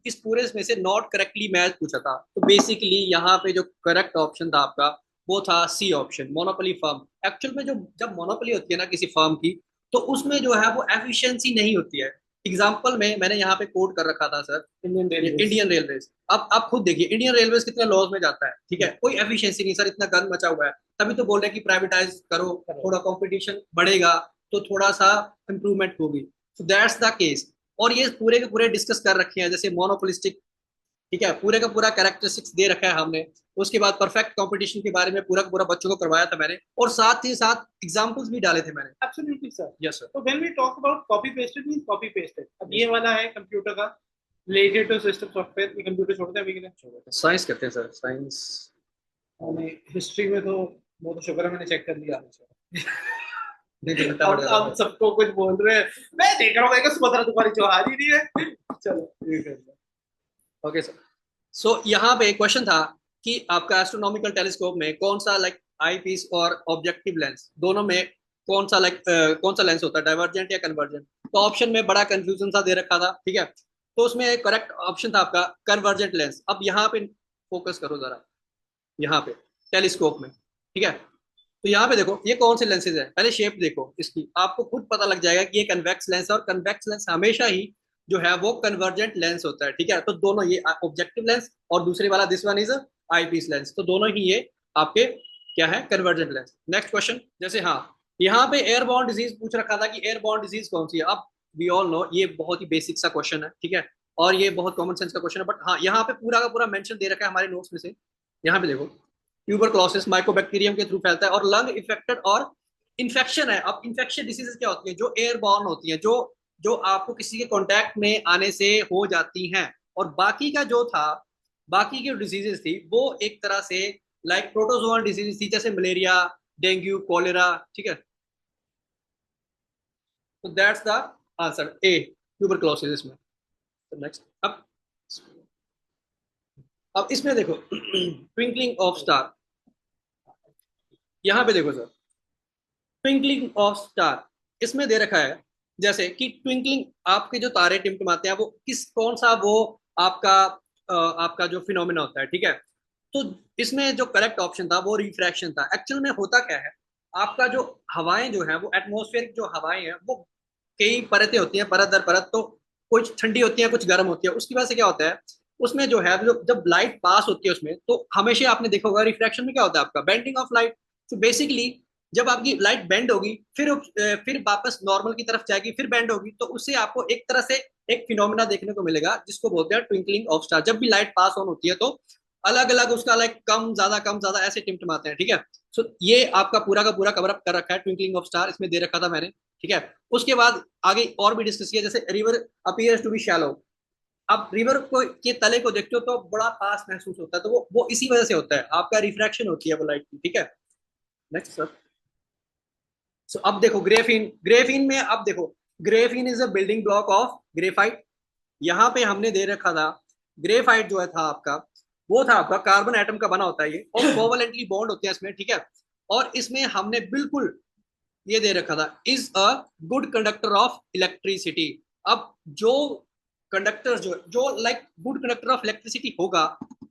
[SPEAKER 3] इस पूरे में से नॉट करेक्टली मैच पूछा था. तो बेसिकली यहाँ पे जो करेक्ट ऑप्शन था आपका वो था C option, monopoly firm. Actual में जो जब मोनोपोली होती है ना किसी फर्म की, तो उसमें जो है वो एफिशिएंसी नहीं होती है. एग्जाम्पल में मैंने यहाँ पे कोड कर रखा था सर, इंडियन रेलवेज. अब आप खुद देखिए इंडियन रेलवेज कितने लॉस में जाता है, ठीक है, कोई एफिशिएंसी नहीं सर, इतना गंद मचा हुआ है. तभी तो बोल रहे हैं कि प्राइवेटाइज करो, थोड़ा कंपटीशन बढ़ेगा तो थोड़ा सा इंप्रूवमेंट होगी. So that's the case. और ये पूरे के पूरे डिस्कस कर रखे हैं जैसे मोनोपोलिस्टिक, ठीक है, पूरे का पूरा कैरेक्टरिस्टिक्स दे रखा है हमने. उसके बाद परफेक्ट कंपटीशन के बारे में पूरा का पूरा बच्चों को करवाया था मैंने, और साथ ही साथ एग्जांपल्स भी डाले थे मैंने.
[SPEAKER 2] Absolutely sir.
[SPEAKER 3] Yes sir.
[SPEAKER 2] So when we talk about copy pasted means copy pasted. अब ये वाला है कंप्यूटर का related to system software. ये कंप्यूटर छोड़ते हैं अभी के लिए.
[SPEAKER 3] साइंस करते हैं सर, साइंस.
[SPEAKER 2] हमने हिस्ट्री में तो वो तो शुक्र है मैंने चेक कर लिया.
[SPEAKER 3] अब
[SPEAKER 2] अब सबको कुछ बोल रहे हैं, मैं देख रहा हूँ सुभद्रा तुम्हारी जो आ ही नहीं है. चलो
[SPEAKER 3] ओके सर. सो यहाँ पे एक क्वेश्चन था कि आपका एस्ट्रोनॉमिकल टेलीस्कोप में कौन सा आई पीस और ऑब्जेक्टिव लेंस दोनों में कौन सा लेंस होता है, डाइवर्जेंट या कन्वर्जेंट. तो ऑप्शन में बड़ा कंफ्यूजन सा दे रखा था, ठीक है. तो उसमें करेक्ट ऑप्शन था आपका कन्वर्जेंट लेंस. अब यहाँ पे फोकस करो जरा, यहाँ पे टेलीस्कोप में, ठीक है. तो यहाँ पे देखो ये कौन से लेंसेज है, पहले शेप देखो इसकी, आपको खुद पता लग जाएगा कि ये कन्वेक्स लेंस है, और कन्वेक्स लेंस हमेशा ही जो है वो कन्वर्जेंट लेंस होता है, ठीक है। तो दोनों ये ऑब्जेक्टिव लेंस और दूसरे वाला this one is eyepiece lens, तो दोनों ही ये आपके क्या है, कन्वर्जेंट लेंस। नेक्स्ट क्वेश्चन, जैसे हाँ यहाँ पे एयरबॉर्न डिजीज पूछ रखा था कि एयरबॉर्न डिजीज कौन सी है। अब वी ऑल नो ये बहुत ही बेसिक सा क्वेश्चन है, ठीक है, और ये बहुत कॉमन सेंस का क्वेश्चन है, बट हाँ यहाँ पे पूरा का पूरा मेंशन दे रखा है हमारे नोट्स में से। यहाँ पे देखो, ट्यूबरक्लोसिस माइकोबैक्टीरियम के थ्रू फैलता है और लंग इफेक्टेड और इन्फेक्शन है। अब इन्फेक्शन डिसीजेस क्या होती है, जो एयरबॉर्न होती है, जो जो आपको किसी के कांटेक्ट में आने से हो जाती हैं। और बाकी का जो था, बाकी की डिजीजेस थी वो एक तरह से लाइक प्रोटोजोअल डिजीज थी, जैसे मलेरिया, डेंगू, कॉलेरा, ठीक है। तो that's the answer A, tuberculosis इसमें। नेक्स्ट, अब इसमें देखो ट्विंकलिंग ऑफ स्टार, यहाँ पे देखो सर, ट्विंकलिंग ऑफ स्टार इसमें दे रखा है जैसे कि ट्विंकलिंग, आपके जो तारे टिमटिमाते हैं वो किस, कौन सा वो आपका आपका जो फिनोमेना होता है, ठीक है। तो इसमें जो करेक्ट ऑप्शन था वो रिफ्रैक्शन था। एक्चुअल में होता क्या है, आपका जो हवाएं जो है वो एटमॉस्फेरिक जो हवाएं हैं वो कई परतें होती हैं, परत दर परत, तो कुछ ठंडी होती है कुछ गर्म होती है। उसकी वजह से क्या होता है, उसमें जो है जो जब लाइट पास होती है उसमें, तो हमेशा आपने देखा होगा रिफ्रैक्शन में क्या होता है, आपका बेंडिंग ऑफ लाइट। तो बेसिकली जब आपकी लाइट बेंड होगी फिर वापस नॉर्मल की तरफ जाएगी, फिर बेंड होगी, तो उससे आपको एक तरह से एक फिनोमेना देखने को मिलेगा जिसको बोलते हैं ट्विंकलिंग ऑफ स्टार। जब भी लाइट पास ऑन होती है तो अलग अलग उसका लाइक कम ज्यादा ऐसे टिमटिमाते हैं, ठीक है। सो ये आपका पूरा का पूरा कवर अप कर रखा है, ट्विंकलिंग ऑफ स्टार इसमें दे रखा था मैंने, ठीक है। उसके बाद आगे और भी डिस्कस किया, जैसे river appears to be shallow. अब रिवर को के तले को देखते हो तो बड़ा पास महसूस होता है, तो वो इसी वजह से होता है, आपका रिफ्रैक्शन होती है वो लाइट की, ठीक है। नेक्स्ट सर, सो अब देखो ग्रेफीन, ग्रेफीन में अब देखो, graphene is a building block of graphite. यहाँ पे हमने दे रखा था ग्रेफाइट जो है था आपका, वो था आपका कार्बन एटम का बना होता है ये, और कोवलेंटली बॉन्ड होते हैं इसमें, ठीक है। और इसमें हमने बिल्कुल ये दे रखा था is a good conductor of electricity. अब जो कंडक्टर जो like good conductor of electricity होगा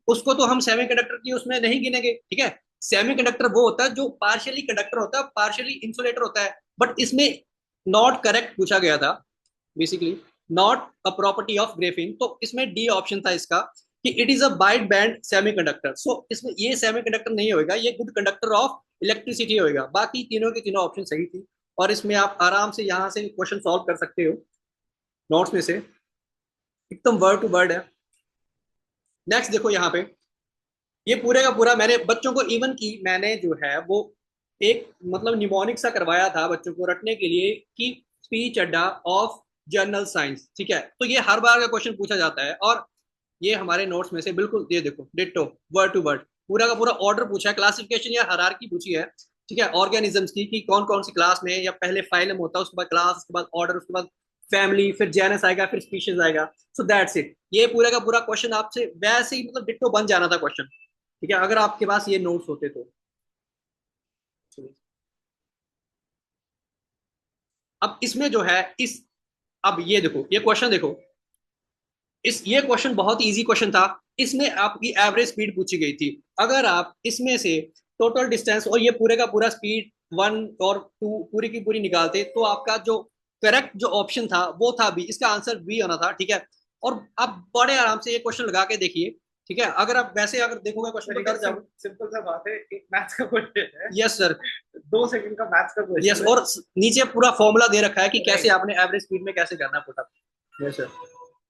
[SPEAKER 3] उसको तो हम सेमीकंडक्टर की उसमें नहीं गिनेंगे, ठीक है। सेमीकंडक्टर वो होता है जो पार्शियली कंडक्टर होता है, पार्शियली इंसुलेटर होता है। बट इसमें नॉट करेक्ट पूछा गया था, basically not a property of graphene, तो इसमें डी ऑप्शन था इसका कि it is a wide band semiconductor. So इसमें ये सेमीकंडक्टर नहीं होगा, ये गुड कंडक्टर ऑफ इलेक्ट्रिसिटी होगा। बाकी तीनों के तीनों ऑप्शन सही थी, और इसमें आप आराम से यहाँ से क्वेश्चन सॉल्व कर सकते हो नोट्स में से, एकदम वर्ड टू वर्ड है। नेक्स्ट देखो यहाँ पे, ये पूरे का पूरा मैंने बच्चों को इवन की मैंने जो है वो एक मतलब निमोनिक सा करवाया था बच्चों को रटने के लिए कि स्पीच अड्डा ऑफ जर्नल साइंस, ठीक है। तो ये हर बार का क्वेश्चन पूछा जाता है, और ये हमारे नोट्स में से बिल्कुल ये देखो डिट्टो वर्ड टू वर्ड पूरा का पूरा ऑर्डर पूछा है, क्लासिफिकेशन या हायरार्की पूछी है, ठीक है, ऑर्गेनिजम्स की कि कौन कौन सी क्लास में, या पहले फाइलम होता है उसके बाद क्लास, उसके बाद ऑर्डर, उसके बाद फैमिली, फिर जेनस आएगा, फिर स्पीशीज आएगा। सो दैट्स इट, ये पूरा का पूरा क्वेश्चन आपसे वैसे ही मतलब डिट्टो बन जाना था क्वेश्चन, ठीक है, अगर आपके पास ये नोट्स होते तो। अब इसमें जो है इस, अब ये देखो ये क्वेश्चन देखो, इस ये क्वेश्चन बहुत इजी क्वेश्चन था। इसमें आपकी एवरेज स्पीड पूछी गई थी, अगर आप इसमें से टोटल डिस्टेंस और ये पूरे का पूरा स्पीड 1 और 2 पूरी की पूरी निकालते तो आपका जो करेक्ट जो ऑप्शन था वो था बी, इसका आंसर बी होना था, ठीक है। और आप बड़े आराम से ये क्वेश्चन लगा के देखिए, ठीक है, अगर आप वैसे अगर देखोगे क्वेश्चन तो डर जाओगे।
[SPEAKER 2] सिंपल सा बात है, एक मैथ्स का क्वेश्चन है,
[SPEAKER 3] यस सर,
[SPEAKER 2] 2 सेकंड का मैथ्स का क्वेश्चन
[SPEAKER 3] यस, और नीचे पूरा फॉर्मूला दे रखा है कि कैसे आपने एवरेज स्पीड में कैसे करना है पुटअप। Yes sir.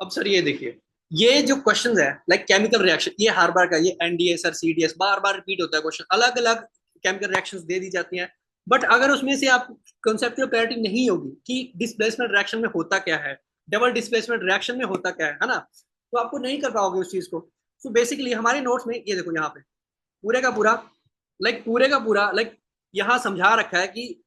[SPEAKER 3] अब सर ये देखिए, ये जो क्वेश्चंस है लाइक केमिकल रिएक्शन, ये हर बार का ये एनडीए सर सीडीएस बार बार रिपीट होता है क्वेश्चन, अलग अलग केमिकल रिएक्शंस दे दी जाती हैं। बट अगर उसमें से आप कंसेप्चुअल क्लैरिटी नहीं होगी कि डिस्प्लेसमेंट रिएक्शन में होता क्या है, डबल डिस्प्लेसमेंट रिएक्शन में होता क्या है ना, तो आपको नहीं कर पाओगे उस चीज को। सो बेसिकली हमारे नोट्स में ये देखो यहाँ पे पूरे का पूरा लाइक यहाँ समझा रखा है कि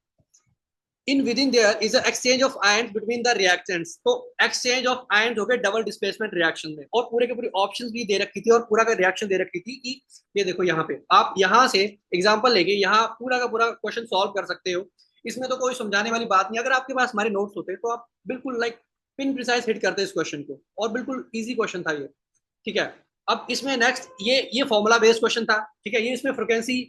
[SPEAKER 3] in with in their is exchange of ions between the reactants. तो एक्सचेंज ऑफ आयंस हो गए डबल डिस्प्लेसमेंट रिएक्शन में, और पूरे के पूरे ऑप्शंस भी दे रखी थी और पूरा का रिएक्शन दे रखी थी कि ये देखो यहाँ पे आप यहाँ से एग्जांपल लेके यहाँ पूरा का पूरा क्वेश्चन सॉल्व कर सकते हो। इसमें तो कोई समझाने वाली बात नहीं, अगर आपके पास हमारे नोट्स होते तो आप बिल्कुल लाइक पिन प्रिसाइज हिट करते इस क्वेश्चन को, और बिल्कुल ईजी क्वेश्चन था ये, ठीक है। अब इसमें नेक्स्ट ये फॉर्मूला बेस्ड क्वेश्चन था, ठीक है, ये इसमें फ्रिक्वेंसी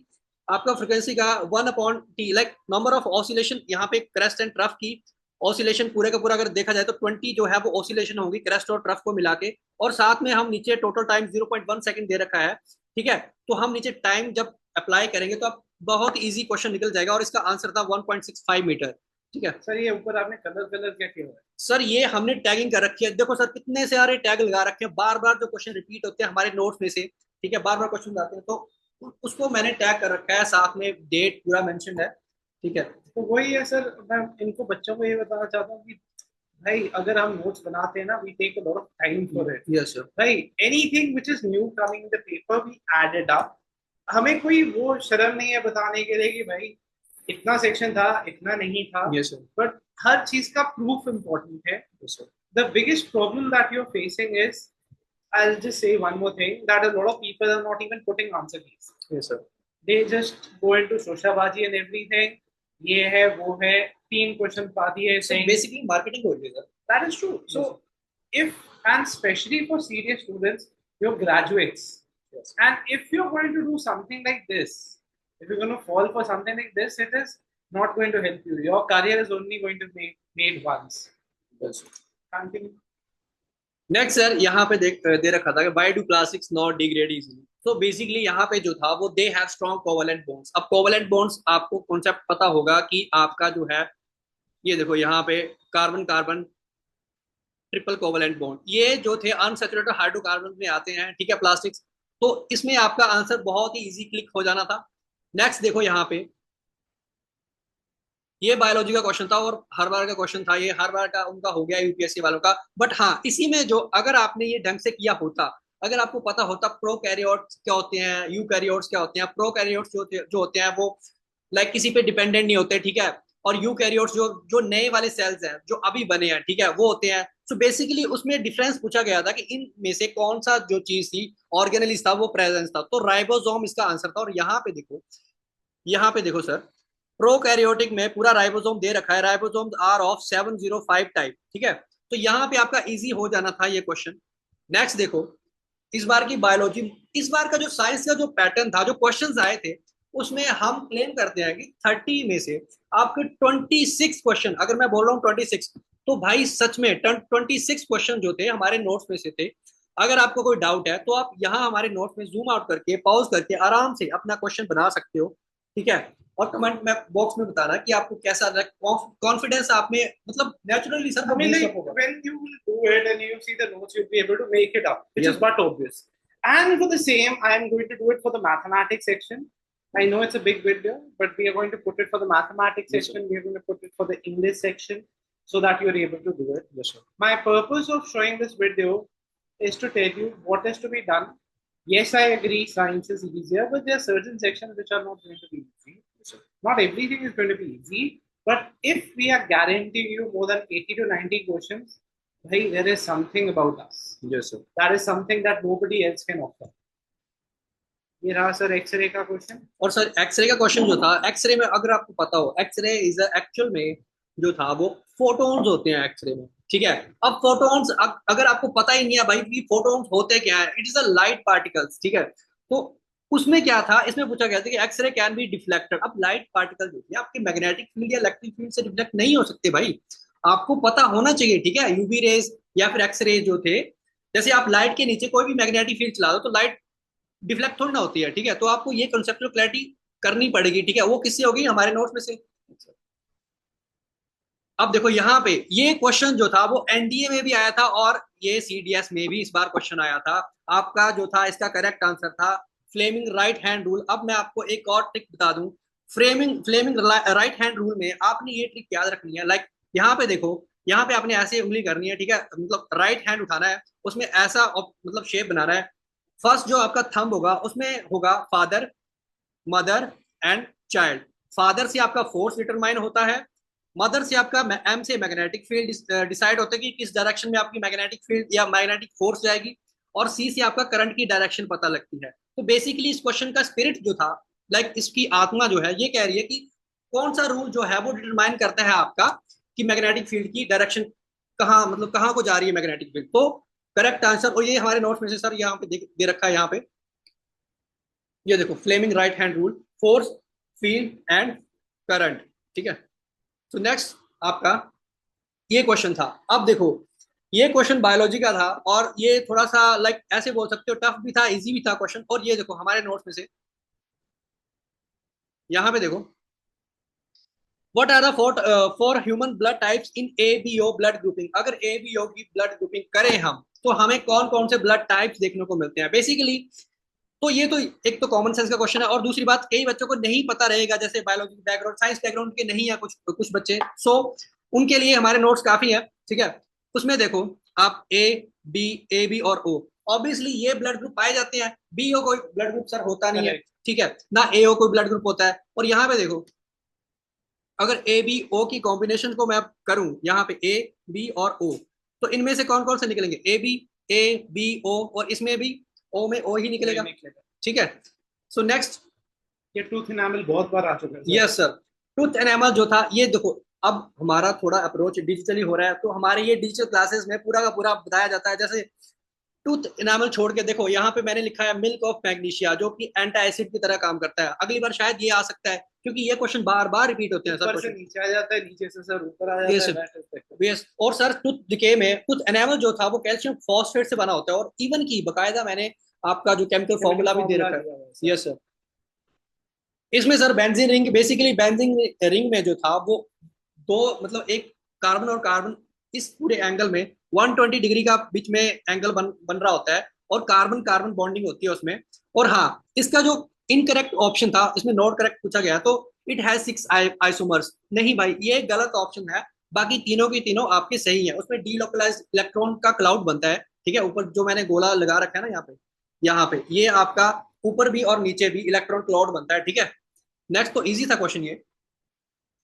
[SPEAKER 3] आपका फ्रिक्वेंसी का 1/t, like number of oscillation, यहाँ पे क्रेस्ट एंड ट्रफ की ऑसिलेशन पूरे का पूरा अगर देखा जाए तो 20 जो है वो ऑसिलेशन होगी क्रेस्ट और ट्रफ को मिला के, और साथ में हम नीचे टोटल टाइम 0.1 सेकंड दे रखा है, ठीक है। तो हम नीचे टाइम जब अप्लाई करेंगे तो आप बहुत इजी क्वेश्चन निकल जाएगा, और इसका आंसर था 1.65 मीटर, ठीक है।
[SPEAKER 2] सर ये ऊपर आपने कलर कलर क्या किया हुआ है?
[SPEAKER 3] सर ये हमने टैगिंग कर रखी है, देखो सर कितने सारे टैग लगा रखे हैं, बार बार जो क्वेश्चन रिपीट होते हैं हमारे नोट्स में से, ठीक है, बार बार क्वेश्चन आते हैं तो उसको मैंने टैग कर रखा है, साथ में डेट पूरा मेंशन है, ठीक है।
[SPEAKER 2] तो वही है सर, मैं इनको बच्चों को ये बताना चाहता हूँ कि भाई अगर हम नोट्स बनाते हैं ना, we take a lot of time for it.
[SPEAKER 3] Yes sir.
[SPEAKER 2] भाई anything which is new coming in the paper we add it up. हमें कोई वो शर्म नहीं है बताने के लिए कि भाई इतना सेक्शन था, इतना नहीं था।
[SPEAKER 3] Yes sir.
[SPEAKER 2] बट हर चीज का प्रूफ इम्पोर्टेंट है।
[SPEAKER 3] Yes sir.
[SPEAKER 2] The biggest problem that you're facing is, I'll just say one more thing, that a lot of people are not even putting answer keys.
[SPEAKER 3] Yes sir.
[SPEAKER 2] They just go into शोशाबाजी and everything. ये है वो है, 3 question पा दिए saying
[SPEAKER 3] basically marketing हो रही है sir.
[SPEAKER 2] that is true. So if, and especially for serious students, you're graduates,
[SPEAKER 3] Yes.
[SPEAKER 2] and if you're going to do something like this, if you're going to fall for something like this, it is not going to help you. Your career is only going to be made once.
[SPEAKER 3] Yes.
[SPEAKER 2] Continue.
[SPEAKER 3] Next sir यहाँ पे दे रखा था कि why do classics not degrade easily. तो basically यहाँ पे जो था वो they have strong covalent bonds. अब कोवलेंट बॉन्ड्स आपको कॉन्सेप्ट पता होगा कि आपका जो है, ये देखो यहाँ पे carbon carbon triple covalent bond, ये जो थे अनसैचुरेटेड हाइड्रोकार्बन में आते हैं, ठीक है, प्लास्टिक्स। तो इसमें आपका आंसर बहुत ही इजी क्लिक हो जाना था। नेक्स्ट देखो यहाँ पे, ये बायोलॉजी का क्वेश्चन था और हर बार का क्वेश्चन था, ये हर बार का उनका हो गया यूपीएससी वालों का। बट हाँ, इसी में जो अगर आपने ये ढंग से किया होता, अगर आपको पता होता प्रोकैरियोट्स क्या होते हैं, यूकैरियोट्स क्या होते हैं। प्रोकैरियोट्स जो होते हैं वो लाइक किसी पे डिपेंडेंट नहीं होते, ठीक है, और यूकैरियोट्स जो जो नए वाले सेल्स हैं जो अभी बने हैं, ठीक है, वो होते हैं। सो बेसिकली उसमें डिफरेंस पूछा गया था कि इन में से कौन सा जो चीज थी ऑर्गेनेलिस था वो प्रेजेंस था, तो राइबोसोम इसका आंसर था। और यहाँ पे देखो सर, प्रोकैरियोटिक में पूरा राइबोसोम दे रखा है, राइबोसोम आर ऑफ 705 टाइप, ठीक है। तो यहाँ पे आपका इजी हो जाना था ये क्वेश्चन। नेक्स्ट देखो, इस बार की बायोलॉजी, इस बार का जो साइंस का जो पैटर्न था, जो क्वेश्चंस आए थे, उसमें हम क्लेम करते हैं कि 30 में से आपके 26 क्वेश्चन, अगर मैं बोल रहा हूँ 26, तो भाई सच में 26 क्वेश्चन जो थे हमारे नोट्स में से थे। अगर आपको कोई डाउट है तो आप यहाँ हमारे नोट्स में जूम आउट करके पॉज करके आराम से अपना क्वेश्चन बना सकते हो, ठीक है। और कमेंट में बॉक्स में बताना कि आपको कैसा लगा, कॉन्फिडेंस आप में, मतलब naturally sir
[SPEAKER 2] I mean, like, when you will do it and you see the notes, you'll be able to make it up, which
[SPEAKER 3] Yes.
[SPEAKER 2] is but obvious. And for the same, I am going to do it for the mathematics section. I know it's a big video, but we are going to put it for the mathematics
[SPEAKER 3] Yes,
[SPEAKER 2] section. We are going to put it for the English section so that you're able to do it.
[SPEAKER 3] Yes, sir.
[SPEAKER 2] My purpose of showing this video is to tell you what is to be done. Yes, I agree, science is easier, but there are certain sections which are not going to be easy. Not everything is going to be easy, but if we are guaranteeing you more than 80 to 90 questions, hey, there is something about us.
[SPEAKER 3] Yes, sir.
[SPEAKER 2] That is something that nobody else can offer. ये रहा sir x ray का question.
[SPEAKER 3] और sir x ray का question जो था, x ray में अगर आपको पता हो, एक्सरे इज एक्चुअल में जो था वो फोटोन्स होते हैं एक्सरे में, ठीक है। अब फोटोन्स, अगर आपको पता ही नहीं है भाई कि फोटोन्स होते क्या है, it is a light particles, ठीक है। तो उसमें क्या था, इसमें पूछा गया था कि एक्सरे कैन बी डिफ्लेक्टेड। अब लाइट पार्टिकल जो है आपके मैग्नेटिक फील्ड या इलेक्ट्रिक फील्ड से डिफ्लेक्ट नहीं हो सकते भाई, आपको पता होना चाहिए, ठीक है। यूवी रेज या फिर एक्सरे जो थे, जैसे आप लाइट के नीचे कोई भी मैग्नेटिक फील्ड चला दो तो लाइट डिफ्लेक्ट थोड़ी ना होती है, ठीक है। तो आपको ये कंसेप्चुअल क्लैरिटी करनी पड़ेगी, ठीक है। वो किससे होगी, हमारे नोट्स में से। अब देखो यहाँ पे ये क्वेश्चन जो था वो एनडीए में भी आया था और ये सीडीएस में भी इस बार क्वेश्चन आया था। आपका जो था इसका करेक्ट आंसर था फ्लेमिंग राइट हैंड रूल। अब मैं आपको एक और ट्रिक बता दूं, फ्लेमिंग राइट हैंड रूल में आपने ये ट्रिक याद रखनी है। लाइक यहाँ पे देखो, यहाँ पे आपने ऐसे उंगली करनी है, ठीक है, मतलब राइट हैंड उठाना है, उसमें ऐसा मतलब शेप बनाना है। फर्स्ट जो आपका थंब होगा उसमें होगा father, mother and child. Father से आपका फोर्स डिटरमाइन होता है, मदर से आपका एम से मैग्नेटिक फील्ड डिसाइड होता है कि किस डायरेक्शन में आपकी मैग्नेटिक फील्ड या मैग्नेटिक फोर्स जाएगी, और सी से आपका करंट की डायरेक्शन पता लगती है। तो बेसिकली इस क्वेश्चन का स्पिरिट जो था, लाइक इसकी आत्मा जो है ये कह रही है कि कौन सा रूल जो है वो डिटरमाइन करता है आपका कि मैग्नेटिक फील्ड की डायरेक्शन कहाँ, मतलब कहाँ को जा रही है मैग्नेटिक फील्ड। तो करेक्ट आंसर, और ये हमारे नोट्स में से सर यहाँ पे दे रखा है, यहाँ पे ये देखो Fleming right hand rule. Force, field and current, ठीक है। तो नेक्स्ट आपका ये क्वेश्चन था। अब देखो ये क्वेश्चन बायोलॉजी का था और ये थोड़ा सा लाइक ऐसे बोल सकते हो टफ भी था, इजी भी था क्वेश्चन। और ये देखो हमारे नोट्स में से यहाँ पे देखो, what are the four human blood types in ABO blood grouping. अगर एबीओ की ब्लड ग्रुपिंग करें हम तो हमें कौन कौन से ब्लड टाइप्स देखने को मिलते हैं बेसिकली। तो ये तो एक तो कॉमन सेंस का क्वेश्चन है, और दूसरी बात कई बच्चों को नहीं पता रहेगा, जैसे बायोलॉजी बैकग्राउंड, साइंस बैकग्राउंड के नहीं है कुछ कुछ बच्चे, सो उनके लिए हमारे नोट्स काफी है, ठीक है। उसमें देखो आप ए बी और ओ, ऑब्वियसली ये ब्लड ग्रुप पाए जाते हैं, बी ओ कोई ब्लड ग्रुप सर होता नहीं है, ठीक है ना, ए ओ कोई ब्लड ग्रुप होता है। और यहाँ पे देखो अगर ए बी ओ की कॉम्बिनेशन को मैं करूं, यहाँ पे ए बी और ओ, तो इनमें से कौन कौन से निकलेंगे, ए बी ओ, और इसमें भी ओ में ओ ही निकलेगा, ठीक है। सो नेक्स्ट,
[SPEAKER 2] ये ट्रूथ एनामल बहुत बार आ चुका है।
[SPEAKER 3] यस सर, ट्रूथ एनामल जो था ये देखो, अब हमारा थोड़ा अप्रोच डिजिटली हो रहा है, तो हमारे ये डिजिटल क्लासेस में पूरा का पूरा बताया जाता है। जैसे टूथ एनामल छोड़ के देखो यहाँ पे मैंने लिखा है मिल्क ऑफ मैग्नीशिया, जो कि एंटी एसिड की तरह काम करता है। अगली बार शायद ये आ सकता है क्योंकि ये क्वेश्चन बार बार रिपीट होते हैं सर,
[SPEAKER 2] ऊपर से नीचे आ जाता है, नीचे से सर ऊपर आ जाता है।
[SPEAKER 3] यस, और सर टूथ डिके में टूथ एनामल जो था वो कैल्शियम फॉस्फेट से बना होता है, और इवन की बकायदा मैंने आपका जो केमिकल फॉर्मूला भी दे रखा है। यस सर, इसमें sir benzene ring, basically benzene ring में जो था वो दो, मतलब एक कार्बन और कार्बन इस पूरे एंगल में 120 डिग्री का बीच में एंगल बन रहा होता है, और कार्बन कार्बन बॉन्डिंग होती है उसमें। और हाँ, इसका जो इनकरेक्ट ऑप्शन था, इसमें नॉट करेक्ट पूछा गया, तो इट हैज 6 आइसोमर्स। नहीं भाई, ये गलत ऑप्शन है, बाकी तीनों की तीनों आपके सही है। उसमें डीलोकलाइज्ड इलेक्ट्रॉन का क्लाउड बनता है, ठीक है, ऊपर जो मैंने गोला लगा रखा है ना यहाँ पे ये आपका ऊपर भी और नीचे भी इलेक्ट्रॉन क्लाउड बनता है, ठीक है। नेक्स्ट, तो इजी था क्वेश्चन ये।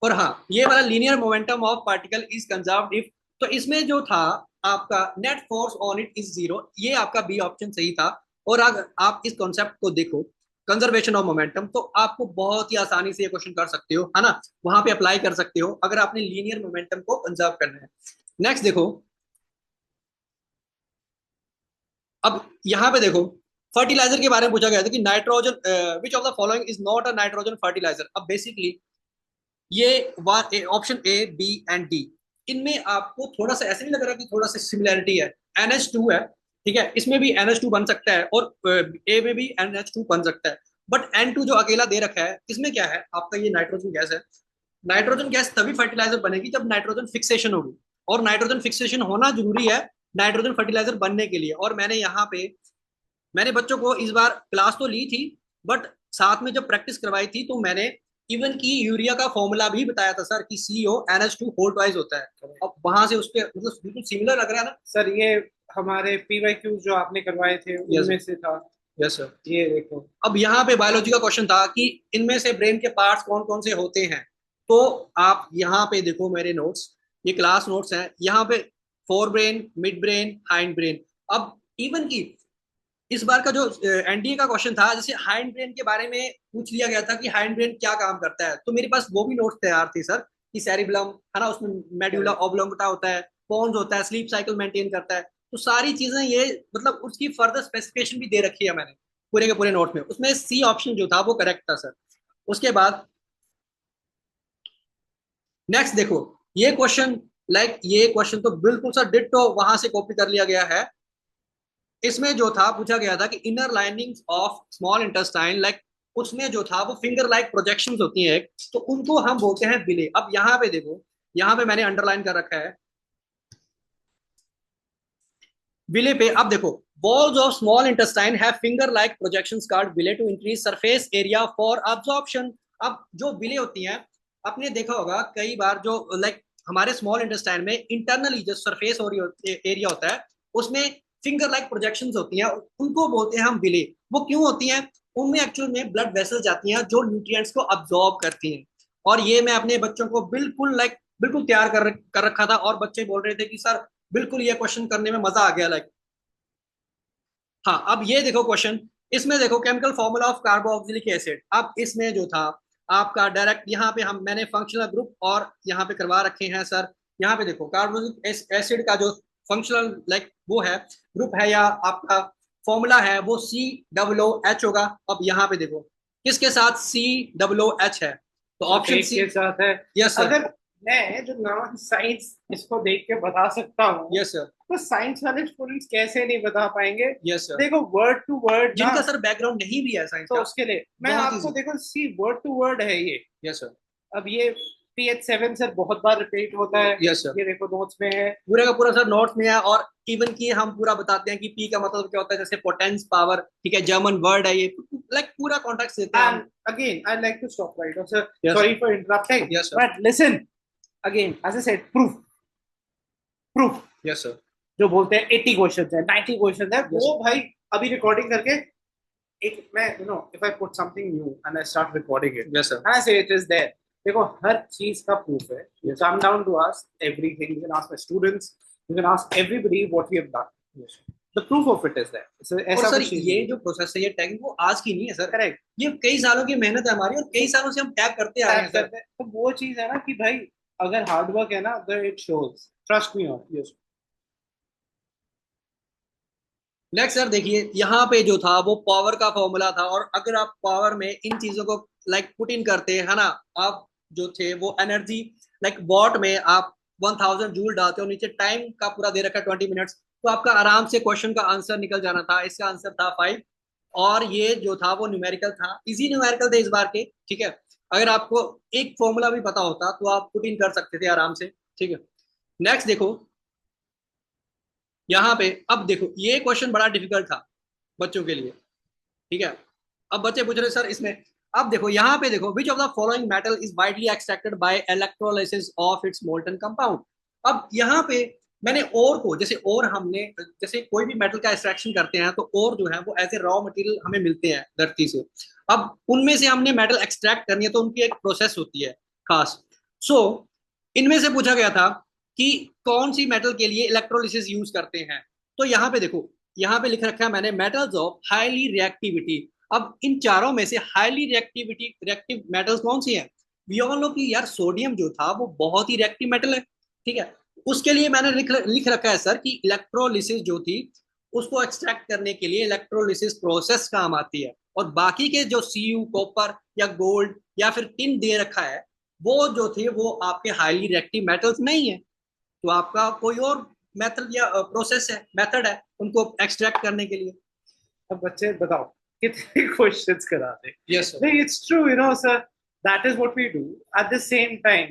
[SPEAKER 3] और हाँ, ये वाला linear momentum of particle is conserved if, तो इसमें जो था आपका net force on it is zero, ये आपका बी ऑप्शन सही था। और अगर आप इस कॉन्सेप्ट को देखो कंजर्वेशन ऑफ मोमेंटम, तो आपको बहुत ही आसानी से ये क्वेश्चन कर सकते हो, है ना, वहां पे अप्लाई कर सकते हो अगर आपने लीनियर मोमेंटम को कंजर्व करना है। नेक्स्ट देखो, अब यहाँ पे देखो फर्टिलाइजर के बारे में पूछा गया था कि nitrogen which of the following is not a nitrogen fertiliser. अब बेसिकली ये option A B and D, इनमें आपको थोड़ा सा ऐसे नहीं लग रहा कि थोड़ा सा सिमिलैरिटी है, NH2 है, ठीक है, इसमें भी NH2 बन सकता है और ए में भी NH2 बन सकता है, बट N2 जो अकेला दे रखा है, इसमें क्या है आपका, ये नाइट्रोजन गैस है। नाइट्रोजन गैस तभी फर्टिलाइजर बनेगी जब नाइट्रोजन फिक्सेशन होगी, और नाइट्रोजन फिक्सेशन होना जरूरी है नाइट्रोजन फर्टिलाइजर बनने के लिए। और मैंने यहाँ पे मैंने बच्चों को इस बार क्लास तो ली थी, बट साथ में जब प्रैक्टिस करवाई थी तो मैंने इवन की यूरिया का फॉर्मूला भी बताया था सर कि CO NH2 होल ट्वाइस होता है। अब वहां से उसके मतलब बिल्कुल सिमिलर लग रहा है ना
[SPEAKER 2] सर। ये हमारे PYQ जो आपने करवाए थे उनमें से था।
[SPEAKER 3] यस सर,
[SPEAKER 2] ये देखो,
[SPEAKER 3] अब यहाँ पे बायोलॉजी का क्वेश्चन था कि इनमें से ब्रेन के पार्ट्स कौन कौन से होते हैं। तो आप यहाँ पे देखो मेरे नोट्स, ये क्लास नोट्स हैं, यहाँ पे fore brain, mid brain, hind brain. अब इवन की इस बार का जो NDA का क्वेश्चन था, जैसे हाइंड ब्रेन के बारे में पूछ लिया गया था कि हाइंड ब्रेन क्या काम करता है, तो मेरे पास वो भी नोट्स तैयार थे सर कि सेरिबलम है ना, उसमें मेडुला ऑब्लोंगेटा होता है, पोन्स होता है, स्लीप साइकिल मेंटेन करता है, तो सारी चीजें ये मतलब उसकी फर्दर स्पेसिफिकेशन भी दे रखी है मैंने पूरे के पूरे नोट में। उसमें सी ऑप्शन जो था वो करेक्ट था सर। उसके बाद नेक्स्ट देखो ये क्वेश्चन, ये क्वेश्चन तो बिल्कुल सर डिट्टो वहां से कॉपी कर लिया गया है। इसमें जो था पूछा गया था कि inner linings of small intestine, उसमें जो था वो फिंगर लाइक प्रोजेक्शंस होती हैं, तो उनको हम बोलते हैं विले। अब यहाँ पे देखो, यहाँ पे मैंने अंडरलाइन कर रखा है विले पे। अब देखो, walls of small intestine have finger like projections called villi to increase surface area for absorption। अब जो विले होती हैं, आपने देखा होगा कई बार जो हमारे स्मॉल इंटेस्टाइन में इंटरनली जो सरफेस एरिया होता है उसमें फिंगर लाइक प्रोजेक्शंस होती हैं, उनको बोलते हैं हम विले। वो क्यों होती हैं? उनमें एक्चुअल में ब्लड वेसल जाती हैं जो न्यूट्रिएंट्स को अब्सॉर्ब करती हैं। और ये मैं अपने बच्चों को बिल्कुल बिल्कुल तैयार कर रखा था, और बच्चे बोल रहे थे कि सर बिल्कुल ये क्वेश्चन करने में मजा आ गया हाँ। अब ये देखो क्वेश्चन, इसमें देखो chemical formula of carboxylic acid. अब इसमें जो था आपका डायरेक्ट यहाँ पे मैंने फंक्शनल ग्रुप और यहाँ पे करवा रखे हैं सर। यहाँ पे देखो कार्बोक्सिलिक एसिड का जो फंक्शनल वो है ग्रुप है या आपका फॉर्मूला है वो COOH होगा। अब यहाँ पे देखो किसके साथ COOH है, तो ऑप्शन
[SPEAKER 2] एक
[SPEAKER 3] सी।
[SPEAKER 2] के साथ है।
[SPEAKER 3] Yes sir.
[SPEAKER 2] अगर मैं जो नॉन साइंस इसको देख के बता सकता हूँ,
[SPEAKER 3] यस सर।
[SPEAKER 2] तो साइंस वाले स्टूडेंट्स कैसे नहीं बता पाएंगे?
[SPEAKER 3] Yes sir.
[SPEAKER 2] देखो वर्ड टू वर्ड ना,
[SPEAKER 3] जिनका सर बैकग्राउंड नहीं भी है साइंस
[SPEAKER 2] तो
[SPEAKER 3] का,
[SPEAKER 2] उसके लिए मैं
[SPEAKER 3] बहुत
[SPEAKER 2] आपको
[SPEAKER 3] इजी।
[SPEAKER 2] देखो सी वर्ड टू वर्ड है ये।
[SPEAKER 3] Yes sir.
[SPEAKER 2] अब ये PH7 सर बहुत बार रिपीट होता है।
[SPEAKER 3] Yes sir.
[SPEAKER 2] ये देखो नोट्स में है।
[SPEAKER 3] पूरे का पूरा सर नोट्स में है, और इवन की हम पूरा बताते हैं कि पी का मतलब क्या होता है, जैसे पोटेंस पावर, ठीक है, जर्मन वर्ड है ये, लाइक पूरा कॉन्टेक्स्ट देते हैं हम।
[SPEAKER 2] And again, I'd like to stop right now, sir.
[SPEAKER 3] Yes,
[SPEAKER 2] Sorry for interrupting.
[SPEAKER 3] Yes, sir.
[SPEAKER 2] But listen, again, as I said, proof.
[SPEAKER 3] Yes sir.
[SPEAKER 2] जो बोलते हैं 80 क्वेश्चन है, 90 क्वेश्चन है, वो भाई अभी रिकॉर्डिंग करके एक मैं if I put something new and I start recording it,
[SPEAKER 3] yes sir.
[SPEAKER 2] and I say it is there. देखो हर चीज का प्रूफ है. You come down to us everything. You can ask my students. You can ask everybody what we have done.
[SPEAKER 3] Yes.
[SPEAKER 2] The proof of it is there. So,
[SPEAKER 3] और
[SPEAKER 2] ऐसा
[SPEAKER 3] sir
[SPEAKER 2] कुछ चीज
[SPEAKER 3] ये
[SPEAKER 2] नहीं.
[SPEAKER 3] जो प्रोसेस है, ये टैगिंग वो आज की नहीं है सर,
[SPEAKER 2] Correct.
[SPEAKER 3] ये कई सालों की मेहनत है हमारी, और कई सालों से हम टैग करते आ रहे हैं
[SPEAKER 2] Tag
[SPEAKER 3] सर।
[SPEAKER 2] करते हैं. तो वो चीज है ना कि भाई अगर हार्ड वर्क है ना, तो it shows. Trust me on. Yes.
[SPEAKER 3] Next sir देखिए, यहाँ पे जो था वो पावर का फॉर्मूला था, और अगर आप पावर में इन चीजों को लाइक पुट इन करते हैं, है ना, आप जो थे वो एनर्जी लाइक वॉट में आप 1000 जूल डालते हो, नीचे टाइम का पूरा दे रखा है 20 मिनट्स, तो आपका आराम से क्वेश्चन का आंसर निकल जाना था। इसका आंसर था 5, और ये जो था वो न्यूमेरिकल था, इजी न्यूमेरिकल थे इस बार के, ठीक है। अगर आपको एक फॉर्मूला भी पता होता तो आप पुट इन कर सकते थे आराम से, ठीक है। नेक्स्ट देखो यहाँ पे, अब देखो ये क्वेश्चन बड़ा डिफिकल्ट था बच्चों के लिए, ठीक है। अब बच्चे पूछ रहे सर इसमें, अब देखो यहाँ पे देखो, विच of the following metal is widely extracted bye electrolysis of its molten compound. अब यहाँ पे मैंने ओर को, जैसे ओर हमने, जैसे कोई भी मेटल का एक्सट्रैक्शन करते हैं तो ओर जो है वो एज ए रॉ मटेरियल हमें मिलते हैं धरती से। अब उनमें से हमने मेटल एक्सट्रैक्ट करनी है तो उनकी एक प्रोसेस होती है खास। सो इनमें से पूछा गया था कि कौन सी मेटल के लिए इलेक्ट्रोलिसिस यूज करते हैं। तो यहाँ पे देखो, यहाँ पे लिख रखा है मैंने, मेटल्स ऑफ हाईली रिएक्टिविटी। अब इन चारों में से हाईली रिएक्टिव मेटल्स कौन सी हैं? वी ऑल नो कि यार सोडियम जो था वो बहुत ही रिएक्टिव मेटल है, ठीक है। उसके लिए मैंने लिख रखा है सर कि इलेक्ट्रोलिसिस जो थी उसको एक्सट्रैक्ट करने के लिए इलेक्ट्रोलिसिस प्रोसेस काम आती है। और बाकी के जो Cu, कॉपर या गोल्ड या फिर टिन दे रखा है, वो जो थे वो आपके हाईली रिएक्टिव मेटल्स नहीं है, तो आपका कोई और मेथड या प्रोसेस है, मेथड है उनको एक्सट्रैक्ट करने के लिए।
[SPEAKER 2] अब बच्चे बताओ कितने क्वेश्चंस करा दे?
[SPEAKER 3] Yes sir.
[SPEAKER 2] नहीं, it's true, sir. That is what we do. At the same time,